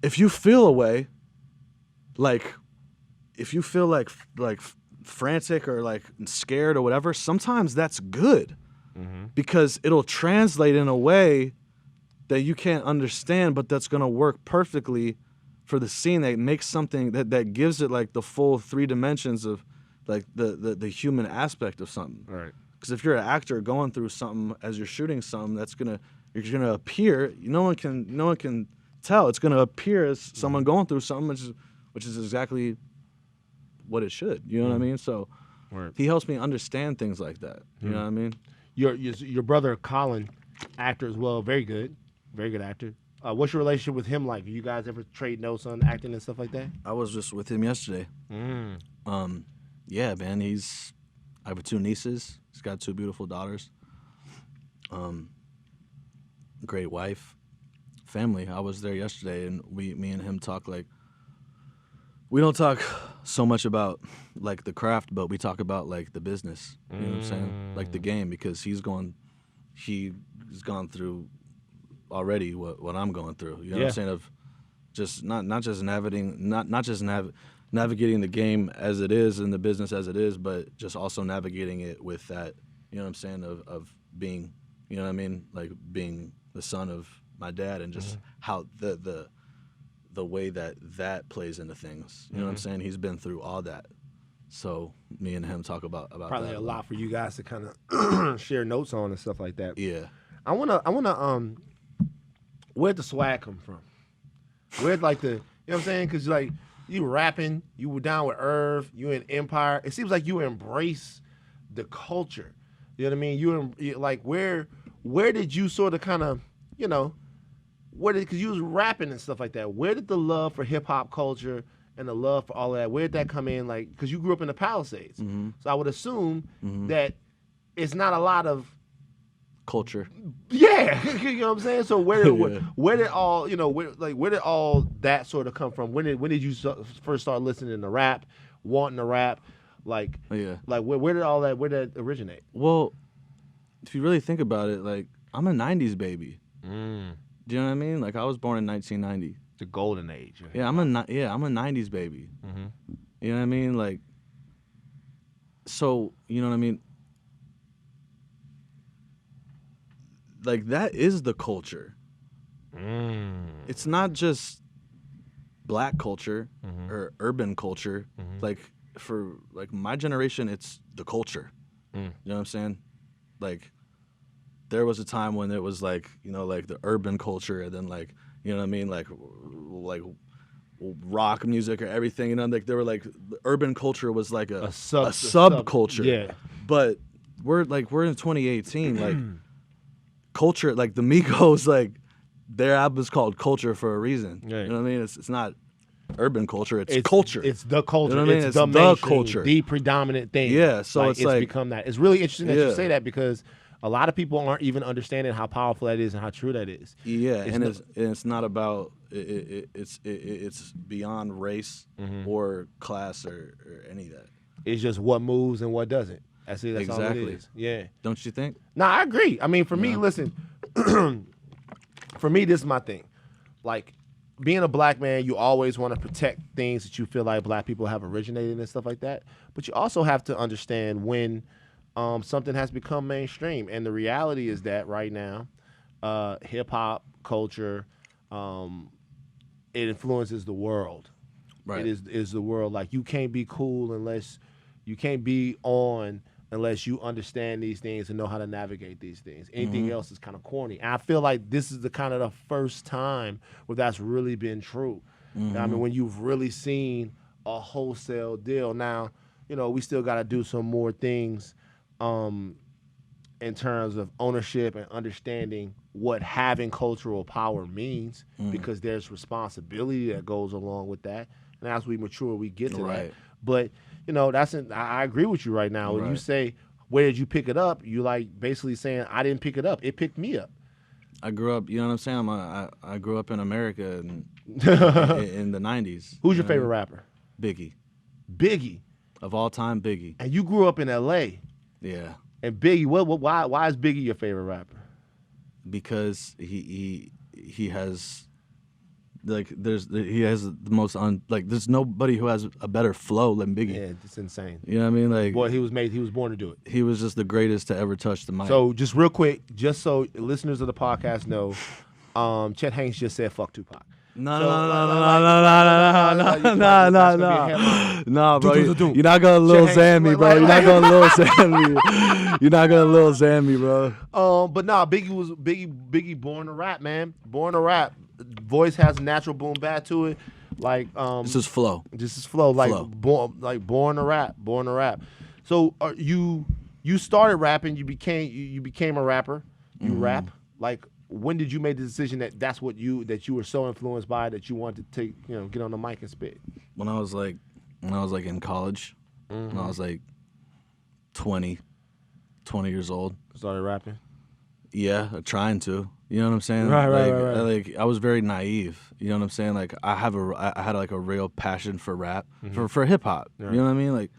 if you feel a way, like, if you feel like frantic or like scared or whatever, sometimes that's good because it'll translate in a way that you can't understand, but that's going to work perfectly for the scene that makes something that gives it like the full 3 dimensions of like the human aspect of something. Right. Because if you're an actor going through something as you're shooting something, you're gonna appear. No one can tell. It's gonna appear as someone going through something, which is exactly what it should. You know what I mean? So he helps me understand things like that. You know what I mean? Your brother Colin, actor as well, very good actor. What's your relationship with him like? You guys ever trade notes on acting and stuff like that? I was just with him yesterday. Yeah, man. I have 2 nieces. He's got 2 beautiful daughters. Great wife, family. I was there yesterday, and me and him talk like. We don't talk so much about like the craft, but we talk about like the business. You know what I'm saying? Like the game, because he's gone through already what I'm going through. You know what I'm saying? Of just not just navigating the game as it is and the business as it is, but just also navigating it with that. You know what I'm saying? Of being, you know what I mean? Like being the son of my dad and just how the way that plays into things. You know what I'm saying? He's been through all that. So me and him talk about probably that a lot for you guys to kind of share notes on and stuff like that. Yeah. I wanna where'd the swag come from? Where'd like the, you know what I'm saying? Cause like you rapping, you were down with Irv, you in Empire. It seems like you embrace the culture. You know what I mean? You like where did you sort of kind of, you know, because you was rapping and stuff like that. Where did the love for hip hop culture and the love for all of that, where did that come in? Like, because you grew up in the Palisades, so I would assume that it's not a lot of culture. Yeah, you know what I'm saying. So where did all, you know, where did all that sort of come from? When did you first start listening to rap, wanting to rap? Like where did all that originate? Well, if you really think about it, like I'm a '90s baby. Do you know what I mean? Like I was born in 1990. The golden age. Right? Yeah, I'm a '90s baby. You know what I mean? Like, so you know what I mean? Like that is the culture. It's not just black culture or urban culture. Like for like my generation, it's the culture. You know what I'm saying? Like there was a time when it was like, you know, like the urban culture and then like, you know what I mean? Like rock music or everything, you know, like they were like the urban culture was like a subculture. Yeah. But we're in 2018, like culture, like the Migos, like their album's called Culture for a reason. Right. You know what I mean? It's not urban culture, it's culture. It's the culture. You know what I mean? It's the culture. The predominant thing. Yeah, so it's like become that. It's really interesting that you say that because a lot of people aren't even understanding how powerful that is and how true that is. Yeah, it's not about it's beyond race Mm-hmm. or class or any of that. It's just what moves and what doesn't. That's it. That's all it Exactly. is. Yeah. Don't you think? Nah, I agree. I mean, for me, Yeah. listen, for me, this is my thing. Like, being a black man, you always want to protect things that you feel like black people have originated and stuff like that. But you also have to understand when something has become mainstream. And the reality is that right now, hip hop culture, it influences the world. Right. It is the world. Like, you can't be cool unless you can't be on unless you understand these things and know how to navigate these things. Anything else is kind of corny. And I feel like this is the kind of the first time where that's really been true. I mean, when you've really seen a wholesale deal. Now, you know, we still got to do some more things in terms of ownership and understanding what having cultural power means, because there's responsibility that goes along with that. And as we mature, we get to that. Right. But, you know, I agree with you right now. When you Right. say, where did you pick it up? You like basically saying, I didn't pick it up. It picked me up. I grew up, you know what I'm saying? I grew up in America in the 90s. Who's your favorite rapper? Biggie. Biggie. Of all time, Biggie. And you grew up in L.A. Yeah. And Biggie, why is Biggie your favorite rapper? Because he has he has the most there's nobody who has a better flow than Biggie. Yeah, it's insane. You know what I mean? Like, Boy, he was born to do it. he was just the greatest to ever touch the mic. So just real quick, just so listeners of the podcast know, Chet Hanks just said fuck Tupac. No, bro. You're not gonna Lil Xan bro. You're not gonna Lil Xan You're not gonna Lil Xan bro. But nah, Biggie was Biggie born to rap, man. Born to rap. Voice has a natural boom bap to it. Like This is flow. This is flow. Like Flow. born to rap. Born to rap. So you started rapping. You became a rapper. You rap. Like, when did you make the decision that you were so influenced by that you wanted to get on the mic and spit? When I was like in college, when I was like 20 years old. Started rapping. Yeah, trying to. You know what I'm saying? Right. I was very naive. You know what I'm saying? Like, I had like a real passion for rap, for hip hop. Right. You know what I mean? Like,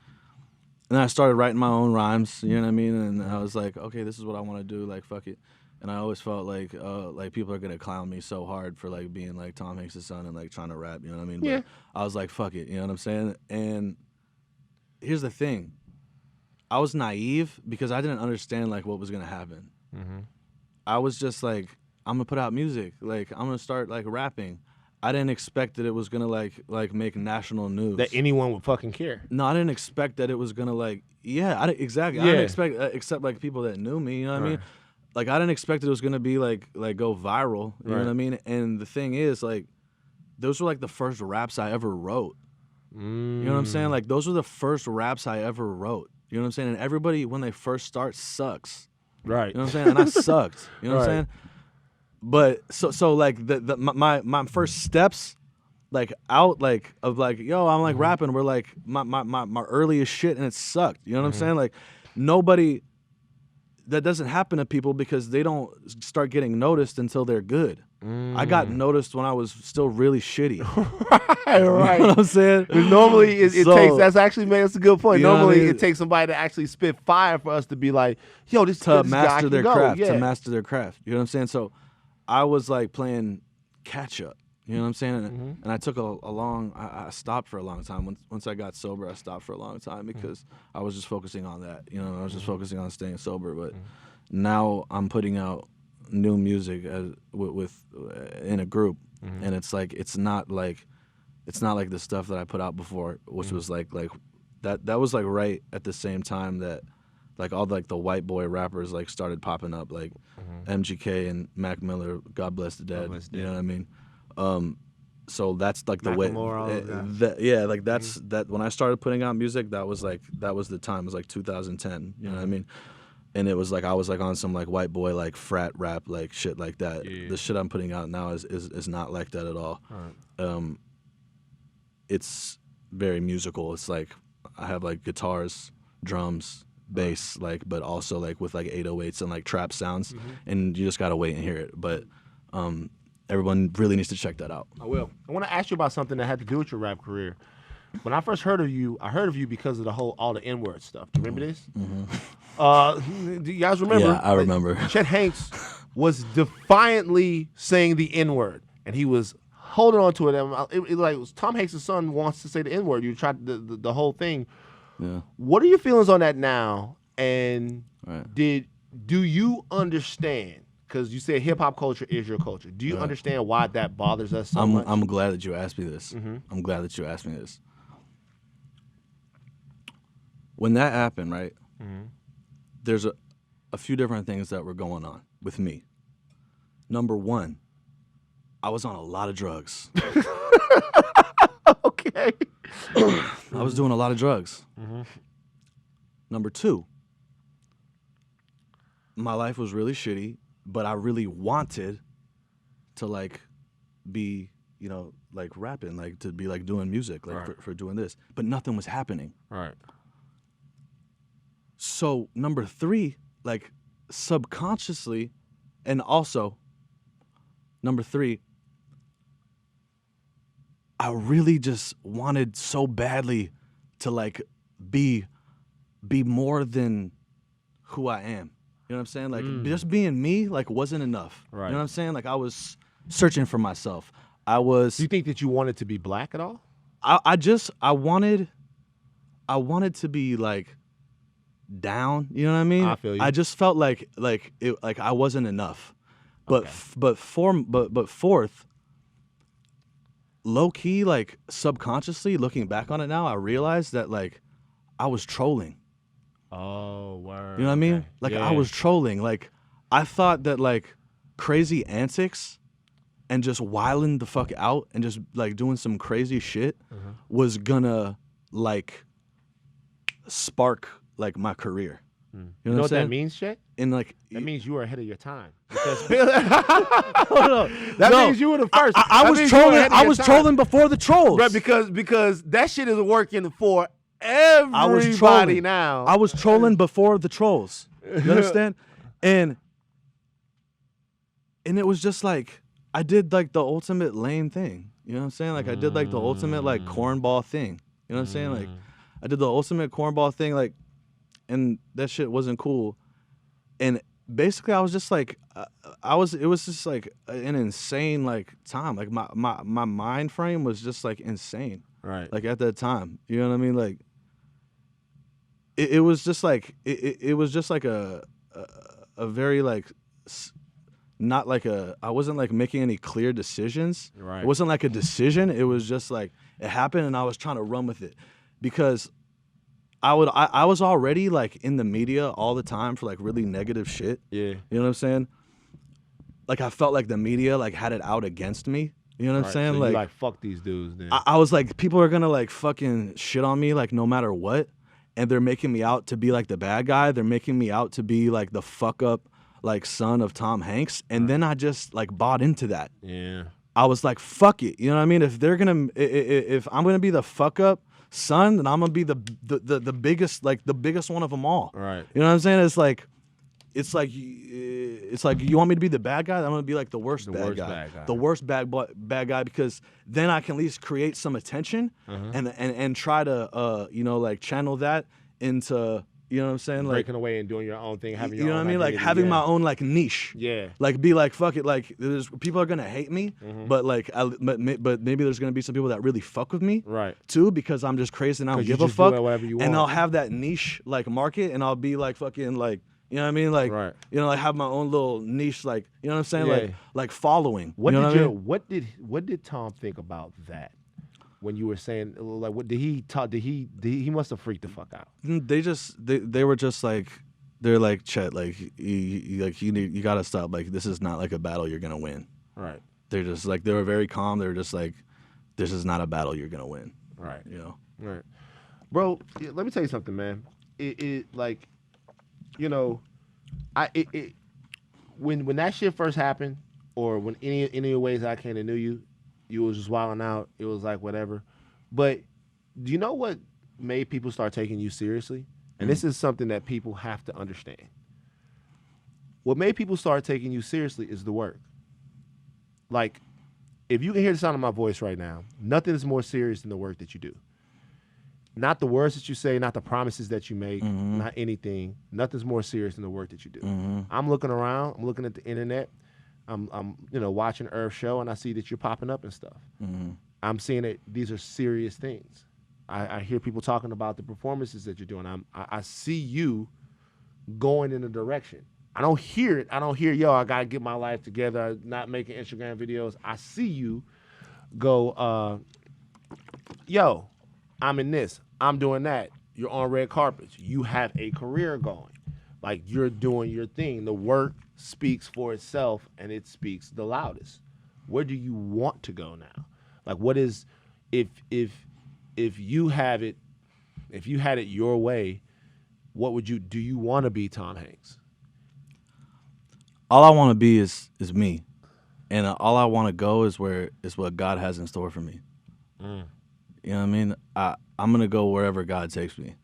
and then I started writing my own rhymes. You know what I mean? And I was like, okay, this is what I want to do. Like, fuck it. And I always felt like people are gonna clown me so hard for like being like Tom Hanks' son and like trying to rap. You know what I mean? Yeah. But I was like, fuck it. You know what I'm saying? And here's the thing. I was naive because I didn't understand like what was gonna happen. I was just like, I'm gonna put out music. Like, I'm gonna start like rapping. I didn't expect that it was gonna like make national news. That anyone would fucking care. No, I didn't expect that it was gonna exactly. I Yeah. didn't expect except like people that knew me. You know what I mean? Like, I didn't expect it was gonna be like go viral. You know what I mean? And the thing is, like, those were like the first raps I ever wrote. You know what I'm saying? Like, those were the first raps I ever wrote. You know what I'm saying? And everybody when they first start sucks. Right. You know what I'm saying? And I sucked. You know what I'm saying? But so like my first steps like out like of like, yo, I'm like rapping, we're like my earliest shit, and it sucked. You know what I'm saying? Like, nobody, that doesn't happen to people because they don't start getting noticed until they're good. I got noticed when I was still really shitty. Right. You know what I'm saying? Normally, it takes. That's a good point. You know what I Normally, mean? it takes somebody to actually spit fire for us to be like, yo, this To guy master can their go. craft. Yeah. To master their craft. You know what I'm saying? So I was like playing catch up. You know what I'm saying? And I took I stopped for a long time. Once I got sober, I stopped for a long time because I was just focusing on that. You know, I was just focusing on staying sober. But now I'm putting out new music with in a group, and it's like it's not like the stuff that I put out before, which was like that was like right at the same time that like all like the white boy rappers like started popping up, like MGK and Mac Miller, God bless the dead. You know what I mean? So that's like the way. That when I started putting out music, that was the time. It was like 2010. You know what I mean? And it was like I was like on some like white boy like frat rap like shit like that. The shit I'm putting out now is not like that at all. It's very musical. It's like I have like guitars, drums, bass, like, but also like with like 808s and like trap sounds, and you just gotta wait and hear it. But everyone really needs to check that out. I will. I want to ask you about something that had to do with your rap career. When I first heard of you, I heard of you because of all the N-word stuff. Do you remember this? Do you guys remember? Yeah, I remember. Chet Hanks was defiantly saying the N-word, and he was holding on to it. And it was Tom Hanks' son wants to say the N-word. You tried the whole thing. Yeah. What are your feelings on that now? And Right. do you understand? Because you said hip hop culture is your culture. Do you understand why that bothers us so much? I'm glad that you asked me this. Mm-hmm. I'm glad that you asked me this. When that happened, right? Mm-hmm. There's a few different things that were going on with me. Number one, I was on a lot of drugs. Okay. I was doing a lot of drugs. Mm-hmm. Number two, my life was really shitty, but I really wanted to like be, like rapping, like to be like doing music, like Right. for doing this, but nothing was happening. Right. So number three, like subconsciously, and also number three, I really just wanted so badly to like be more than who I am. You know what I'm saying? Like just being me like wasn't enough. Right. You know what I'm saying? Like I was searching for myself. Do you think that you wanted to be black at all? I wanted to be like down, you know what I mean? I feel you. I just felt like I wasn't enough. But Okay. but fourth, low key, like subconsciously looking back on it now, I realized that like I was trolling. Oh, word. You know what I mean? Okay. Like Yeah. I was trolling. Like I thought that like crazy antics and just wilding the fuck out and just like doing some crazy shit was gonna like spark like my career. You You know know what I'm what that saying? means, Chet? And like That means you were ahead of your time. Because that that means you were the first. I That was means you were trolling. ahead of I your was time. trolling before the trolls. Right, because that shit is working for everybody I was trolling now. I was trolling before the trolls. You understand? And it was just like I did like the ultimate lame thing. You know what I'm saying? Like I did like the ultimate like cornball thing. You know what I'm saying? Like I did the ultimate cornball thing, like, and that shit wasn't cool. And basically, I was just like, it was just like an insane like time. Like my mind frame was just like insane. Right. Like at that time, you know what I mean? Like it was just like it was just like a very like not like I wasn't like making any clear decisions. Right. It wasn't like a decision. It was just like it happened, and I was trying to run with it because I was already like in the media all the time for like really negative shit. Yeah. You know what I'm saying? Like I felt like the media like had it out against me. You know what I'm Right, saying? so Like, you like fuck these dudes then. I was like, people are gonna like fucking shit on me like no matter what, and they're making me out to be like the bad guy. They're making me out to be like the fuck up like son of Tom Hanks, and then I just like bought into that. Yeah. I was like, fuck it. You know what I mean? If they're gonna, if I'm gonna be the fuck up son, then I'm gonna be the biggest, like the biggest one of them all. Right. You know what I'm saying? It's like you want me to be the bad guy? I'm gonna be like the worst, bad, guy. The worst bad guy, because then I can at least create some attention and try to like channel that into, you know what I'm saying, like, Breaking away and doing your own thing, having you your know own what I mean, like identity, having yeah. my own like niche. Yeah. Like be like fuck it, like people are gonna hate me, Mm-hmm. but like but maybe there's gonna be some people that really fuck with me, Right. too, because I'm just crazy and I don't 'Cause you give a just fuck, doing whatever you and want. I'll have that niche like market, and I'll be like fucking like, you know what I mean, like, Right. you know, like have my own little niche, like, you know what I'm saying, Yeah. like following. What you know did what I mean? what did Tom think about that? When you were saying, like, what did he talk? He must have freaked the fuck out. They were just like, they're like, Chet, like you gotta stop, like this is not like a battle you're gonna win. Right. They're just like, they were very calm. They were just like, this is not a battle you're gonna win. Right. You know. Right. Bro, let me tell you something, man. It like, you know, when that shit first happened, or when any of the ways I came to know you, you was just wilding out. It was like whatever. But do you know what made people start taking you seriously? And this is something that people have to understand. What made people start taking you seriously is the work. like, if you can hear the sound of my voice right now, nothing is more serious than the work that you do. Not the words that you say, not the promises that you make, not anything. Nothing's more serious than the work that you do. I'm looking around. I'm looking at the internet. I'm watching Earth Show, and I see that you're popping up and stuff. I'm seeing that these are serious things. I hear people talking about the performances that you're doing. I see you going in a direction. I don't hear it. I don't hear, yo, I got to get my life together, not making Instagram videos. I see you go, yo, I'm in this. I'm doing that. You're on red carpets. You have a career going. Like, you're doing your thing. The work speaks for itself, and it speaks the loudest. Where do you want to go now? Like, what is, if you have it, if you had it your way, what would you, do you want to be Tom Hanks? All I want to be is me, and all I want to go is what God has in store for me. You know what I mean? I'm gonna go wherever God takes me.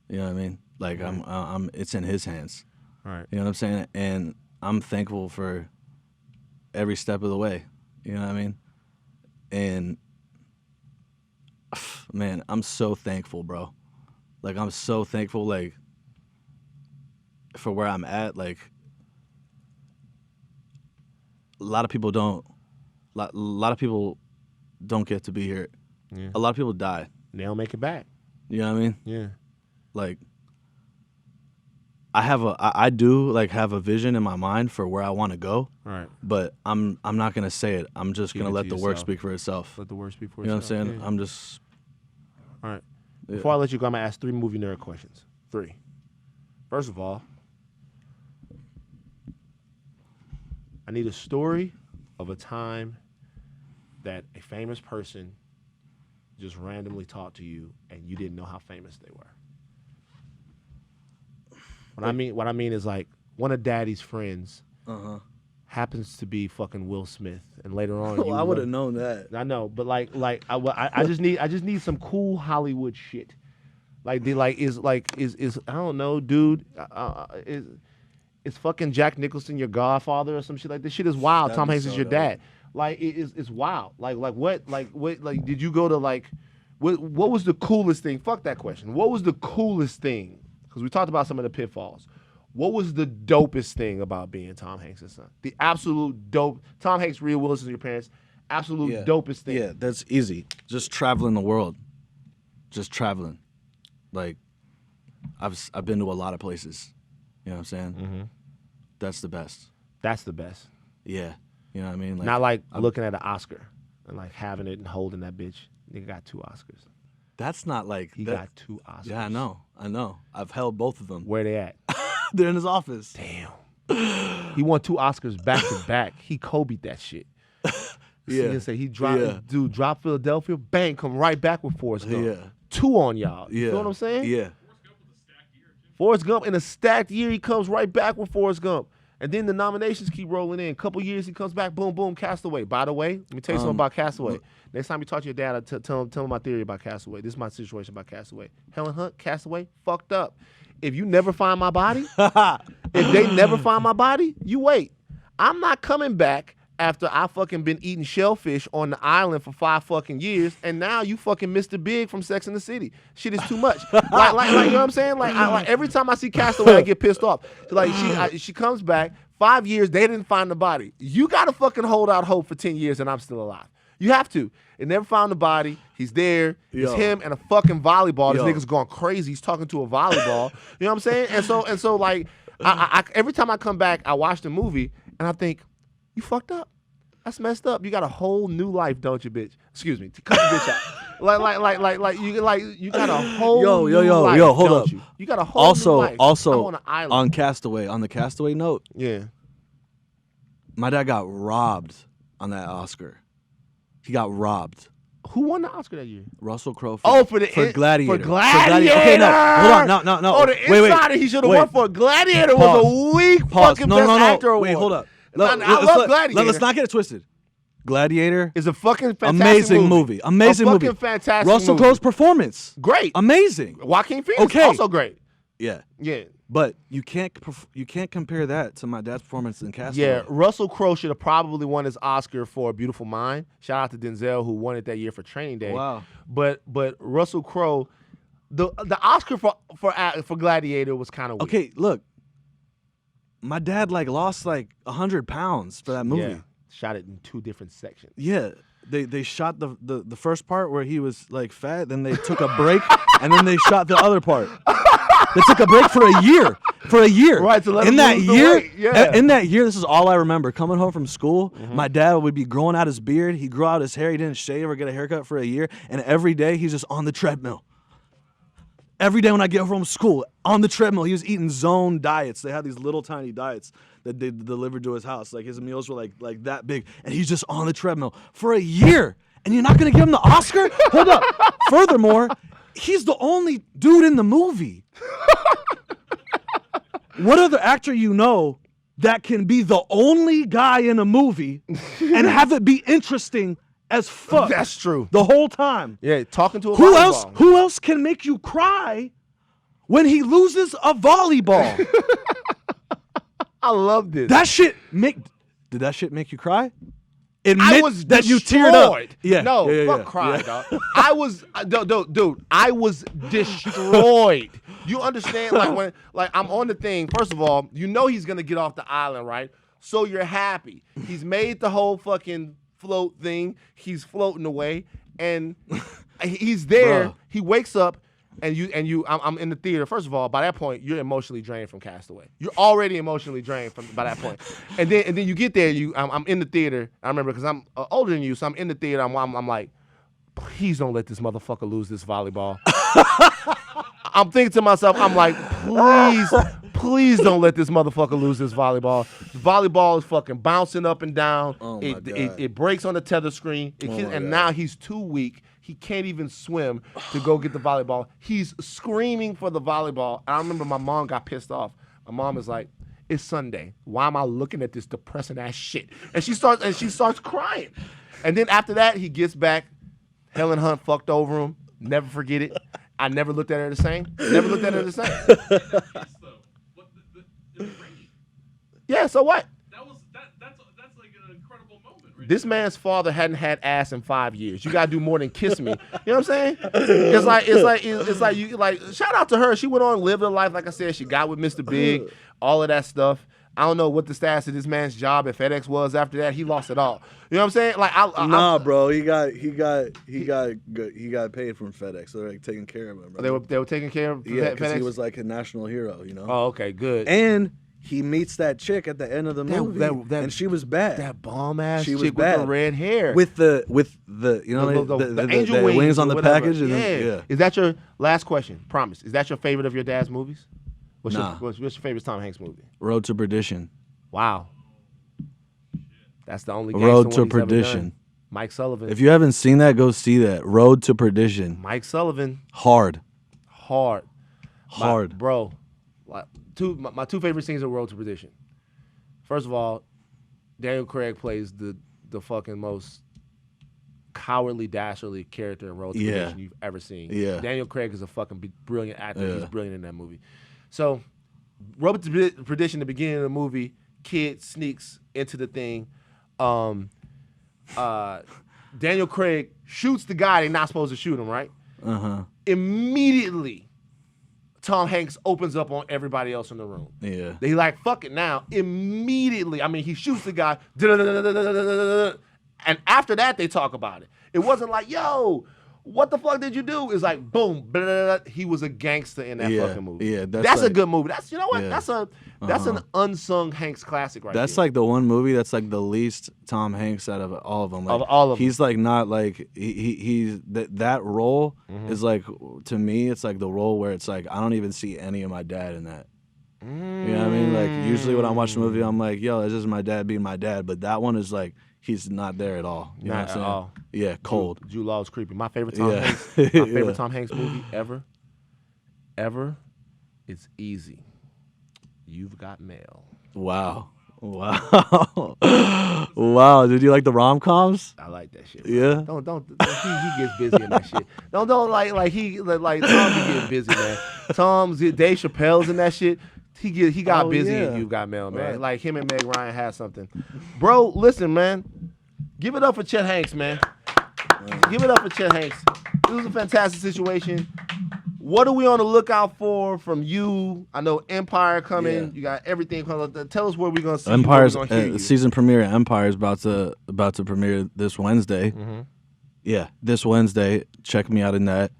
You know what I mean? Like I'm it's in His hands. Right. You know what I'm saying? And I'm thankful for every step of the way. You know what I mean? And man, I'm so thankful, bro. Like, I'm so thankful, like, for where I'm at. Like, a lot of people don't get to be here. Yeah. A lot of people die. They don't make it back. You know what I mean? Yeah. Like, I do like have a vision in my mind for where I want to go. Right. But I'm not gonna say it. I'm just Keep gonna it let to the work yourself. speak for itself. Let the word speak for You know what I'm itself. saying? Yeah. I'm just. All right. Yeah. Before I let you go, I'm going to ask 3 movie nerd questions. 3. First of all, I need a story of a time that a famous person just randomly talked to you and you didn't know how famous they were. What I mean is, like, one of Daddy's friends happens to be fucking Will Smith, and later on, Well, I would have known that. I know, but I just need some cool Hollywood shit. Like is I don't know, dude. Is fucking Jack Nicholson your godfather or some shit like this? Shit is wild. That'd Tom be Hanks is so your dope. dad. Like it's wild. Like what did you go to what was the coolest thing? Fuck that question. What was the coolest thing? Because we talked about some of the pitfalls. What was the dopest thing about being Tom Hanks' son? The absolute dope. Tom Hanks, Rhea Willis, and your parents. Absolute dopest thing. Yeah, that's easy. Just traveling the world. Just traveling. Like, I've been to a lot of places. You know what I'm saying? Mm-hmm. That's the best. That's the best. Yeah. You know what I mean? Like, Not like looking at an Oscar and like having it and holding that bitch. Nigga got 2 Oscars. that's not like He that, got 2 Oscars. Yeah, I know. I've held both of them. Where they at? They're in his office. Damn. He won 2 Oscars back to back. He Kobe'd that shit. Yeah. Say he dropped, dude, drop Philadelphia, bang, come right back with Forrest Gump. Yeah. 2 on y'all. You Yeah. know what I'm saying? Yeah. Forrest Gump in a stacked year, he comes right back with Forrest Gump. And then the nominations keep rolling in. Couple years, he comes back, boom, boom, Castaway. By the way, let me tell you something about Castaway. Next time you talk to your dad, tell him my theory about Castaway. This is my situation about Castaway. Helen Hunt, Castaway, fucked up. If you never find my body, if they never find my body, you wait. I'm not coming back after I fucking been eating shellfish on the island for 5 fucking years, and now you fucking Mr. Big from Sex and the City. Shit is too much. like, you know what I'm saying? Like every time I see Castaway, I get pissed off. Like she comes back, 5 years, they didn't find the body. You gotta fucking hold out hope for 10 years, and I'm still alive. You have to. They never found the body. He's there. It's him and a fucking volleyball. This nigga's going crazy. He's talking to a volleyball. You know what I'm saying? And so like, I every time I come back, I watch the movie and I think, you fucked up. That's messed up. You got a whole new life, don't you, bitch? Excuse me. Cut the bitch out. You got a whole new life, hold don't up. you? You got a whole new life. Also, I'm on an island. on the Castaway note, Yeah. my dad got robbed on that Oscar. He got robbed. Who won the Oscar that year? Russell Crowe For Gladiator. For Gladiator. Okay, no. Hold on. No. Oh, the Wait. Insider he should have Wait. won for Gladiator. Pause. Was a weak Pause. fucking No. best actor award. Wait, hold up. I love Gladiator. Let's not get it twisted. Gladiator. It's a fucking fantastic Amazing movie. Amazing a movie. fucking fantastic Russell movie. Crowe's performance. Great. Amazing. Joaquin Phoenix Okay. also great. Yeah. Yeah. But you can't compare that to my dad's performance in Castaway. Yeah, Russell Crowe should have probably won his Oscar for A Beautiful Mind. Shout out to Denzel, who won it that year for Training Day. Wow. But Russell Crowe, the Oscar for Gladiator was kind of weak. Okay, look. My dad lost 100 pounds for that movie. Yeah, shot it in 2 different sections. Yeah. They shot the first part where he was fat, then they took a break, and then they shot the other part. They took a break for a year. Right, to let in him that lose the year, weight. Yeah. in that year, this is all I remember. Coming home from school, my dad would be growing out his beard. He grew out his hair. He didn't shave or get a haircut for a year, and every day he's just on the treadmill. Every day when I get home from school, on the treadmill, he was eating zone diets. They had these little tiny diets that they delivered to his house. His meals were like that big, and he's just on the treadmill for a year. And you're not gonna give him the Oscar? Hold up. Furthermore, he's the only dude in the movie. What other actor you know that can be the only guy in a movie and have it be interesting as fuck? That's true. The whole time. Yeah, talking to a Who volleyball. Who else can make you cry when he loses a volleyball? I love this. Did that shit make you cry? I was that you teared up. destroyed. Yeah. No, yeah, fuck crying, dog. I was, dude, I was destroyed. You understand? When I'm on the thing, first of all, you know he's gonna get off the island, right? So you're happy. He's made the whole fucking float thing. He's floating away, and he's there. Bruh. He wakes up, and I'm in the theater. First of all, by that point, you're emotionally drained from Castaway. You're already emotionally drained by that point. And then you get there. I'm in the theater. I remember because I'm older than you, so I'm in the theater. I'm like, please don't let this motherfucker lose this volleyball. I'm thinking to myself, I'm like, please don't let this motherfucker lose this volleyball. The volleyball is fucking bouncing up and down. Oh my God. It breaks on the tether screen. And now he's too weak. He can't even swim to go get the volleyball. He's screaming for the volleyball. And I remember my mom got pissed off. My mom is like, it's Sunday. Why am I looking at this depressing ass shit? And she starts crying. And then after that, he gets back. Helen Hunt fucked over him. Never forget it. I never looked at her the same. Never looked at her the same. It was raining. Yeah, so what? That's like an incredible moment, right? This man's father hadn't had ass in 5 years. You gotta do more than kiss me. You know what I'm saying? It's like you shout out to her. She went on and lived her life. Like I said, she got with Mr. Big, all of that stuff. I don't know what the status of this man's job at FedEx was after that. He lost it all. You know what I'm saying? Nah, bro. He got good. He got paid from FedEx. So they're taking care of him, bro. They were taking care of Yeah, because FedEx. he was like a national hero, you know. Oh, okay, good. And he meets that chick at the end of the movie, and she was bad. That bomb ass She chick was with bad. the red hair, with the you know the angel wings on or the whatever. package. And yeah. then, Is that your last question? Promise. Is that your favorite of your dad's movies? What's Nah. what's your favorite Tom Hanks movie? Road to Perdition. Wow. That's the only gangster Road one to he's ever Perdition. done. Mike Sullivan. If you haven't seen that, go see that. Road to Perdition. Mike Sullivan. Hard. Bro. My 2 favorite scenes of Road to Perdition. First of all, Daniel Craig plays the fucking most cowardly, dastardly character in Road to Perdition you've ever seen. Yeah. Daniel Craig is a fucking brilliant actor. Yeah. He's brilliant in that movie. So, Road to Perdition, the beginning of the movie, kid sneaks into the thing. Daniel Craig shoots the guy they're not supposed to shoot him, right? Uh-huh. Immediately, Tom Hanks opens up on everybody else in the room. Yeah. They like, fuck it now. Immediately, I mean, he shoots the guy. And after that, they talk about it. It wasn't like, yo, what the fuck did you do? It's like, boom, blah, blah, blah. He was a gangster in that fucking movie. Yeah, that's a good movie. That's, you know what? Yeah. That's an unsung Hanks classic right That's there. like the one movie that's like the least Tom Hanks out of all of them. Like, Of all of them. he's like not like he's that role is like, to me, it's like the role where it's like I don't even see any of my dad in that. You know what I mean? Like usually when I watch a movie, I'm like, yo, this is my dad being my dad. But that one is like he's not there at all. You know Not what I'm at saying? all. Yeah, cold. Jude Law is creepy. My favorite Tom Yeah. Hanks. My favorite Yeah. Tom Hanks movie ever. It's easy. You've Got Mail. Wow. Wow. Wow. Did you like the rom-coms? I like that shit. Yeah. Don't. He gets busy in that shit. Don't like Tom be getting busy, man. Dave Chappelle's in that shit. He got Oh, busy yeah. and You Got Mail, man. Right. Like him and Meg Ryan had something. Bro, listen, man. Give it up for Chet Hanks, man. Give it up for Chet Hanks. This was a fantastic situation. What are we on the lookout for from you? I know Empire coming. Yeah. You got everything coming. Tell us where we're gonna see Empire's you. Where we gonna hear you. season premiere of Empire is about to premiere this Wednesday. Mm-hmm. Yeah, this Wednesday. Check me out in that.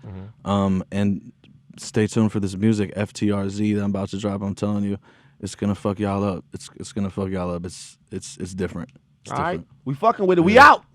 And stay tuned for this music FTRZ that I'm about to drop. I'm telling you, it's gonna fuck y'all up. It's gonna fuck y'all up. It's different. It's All right, different. we fucking with it. We out.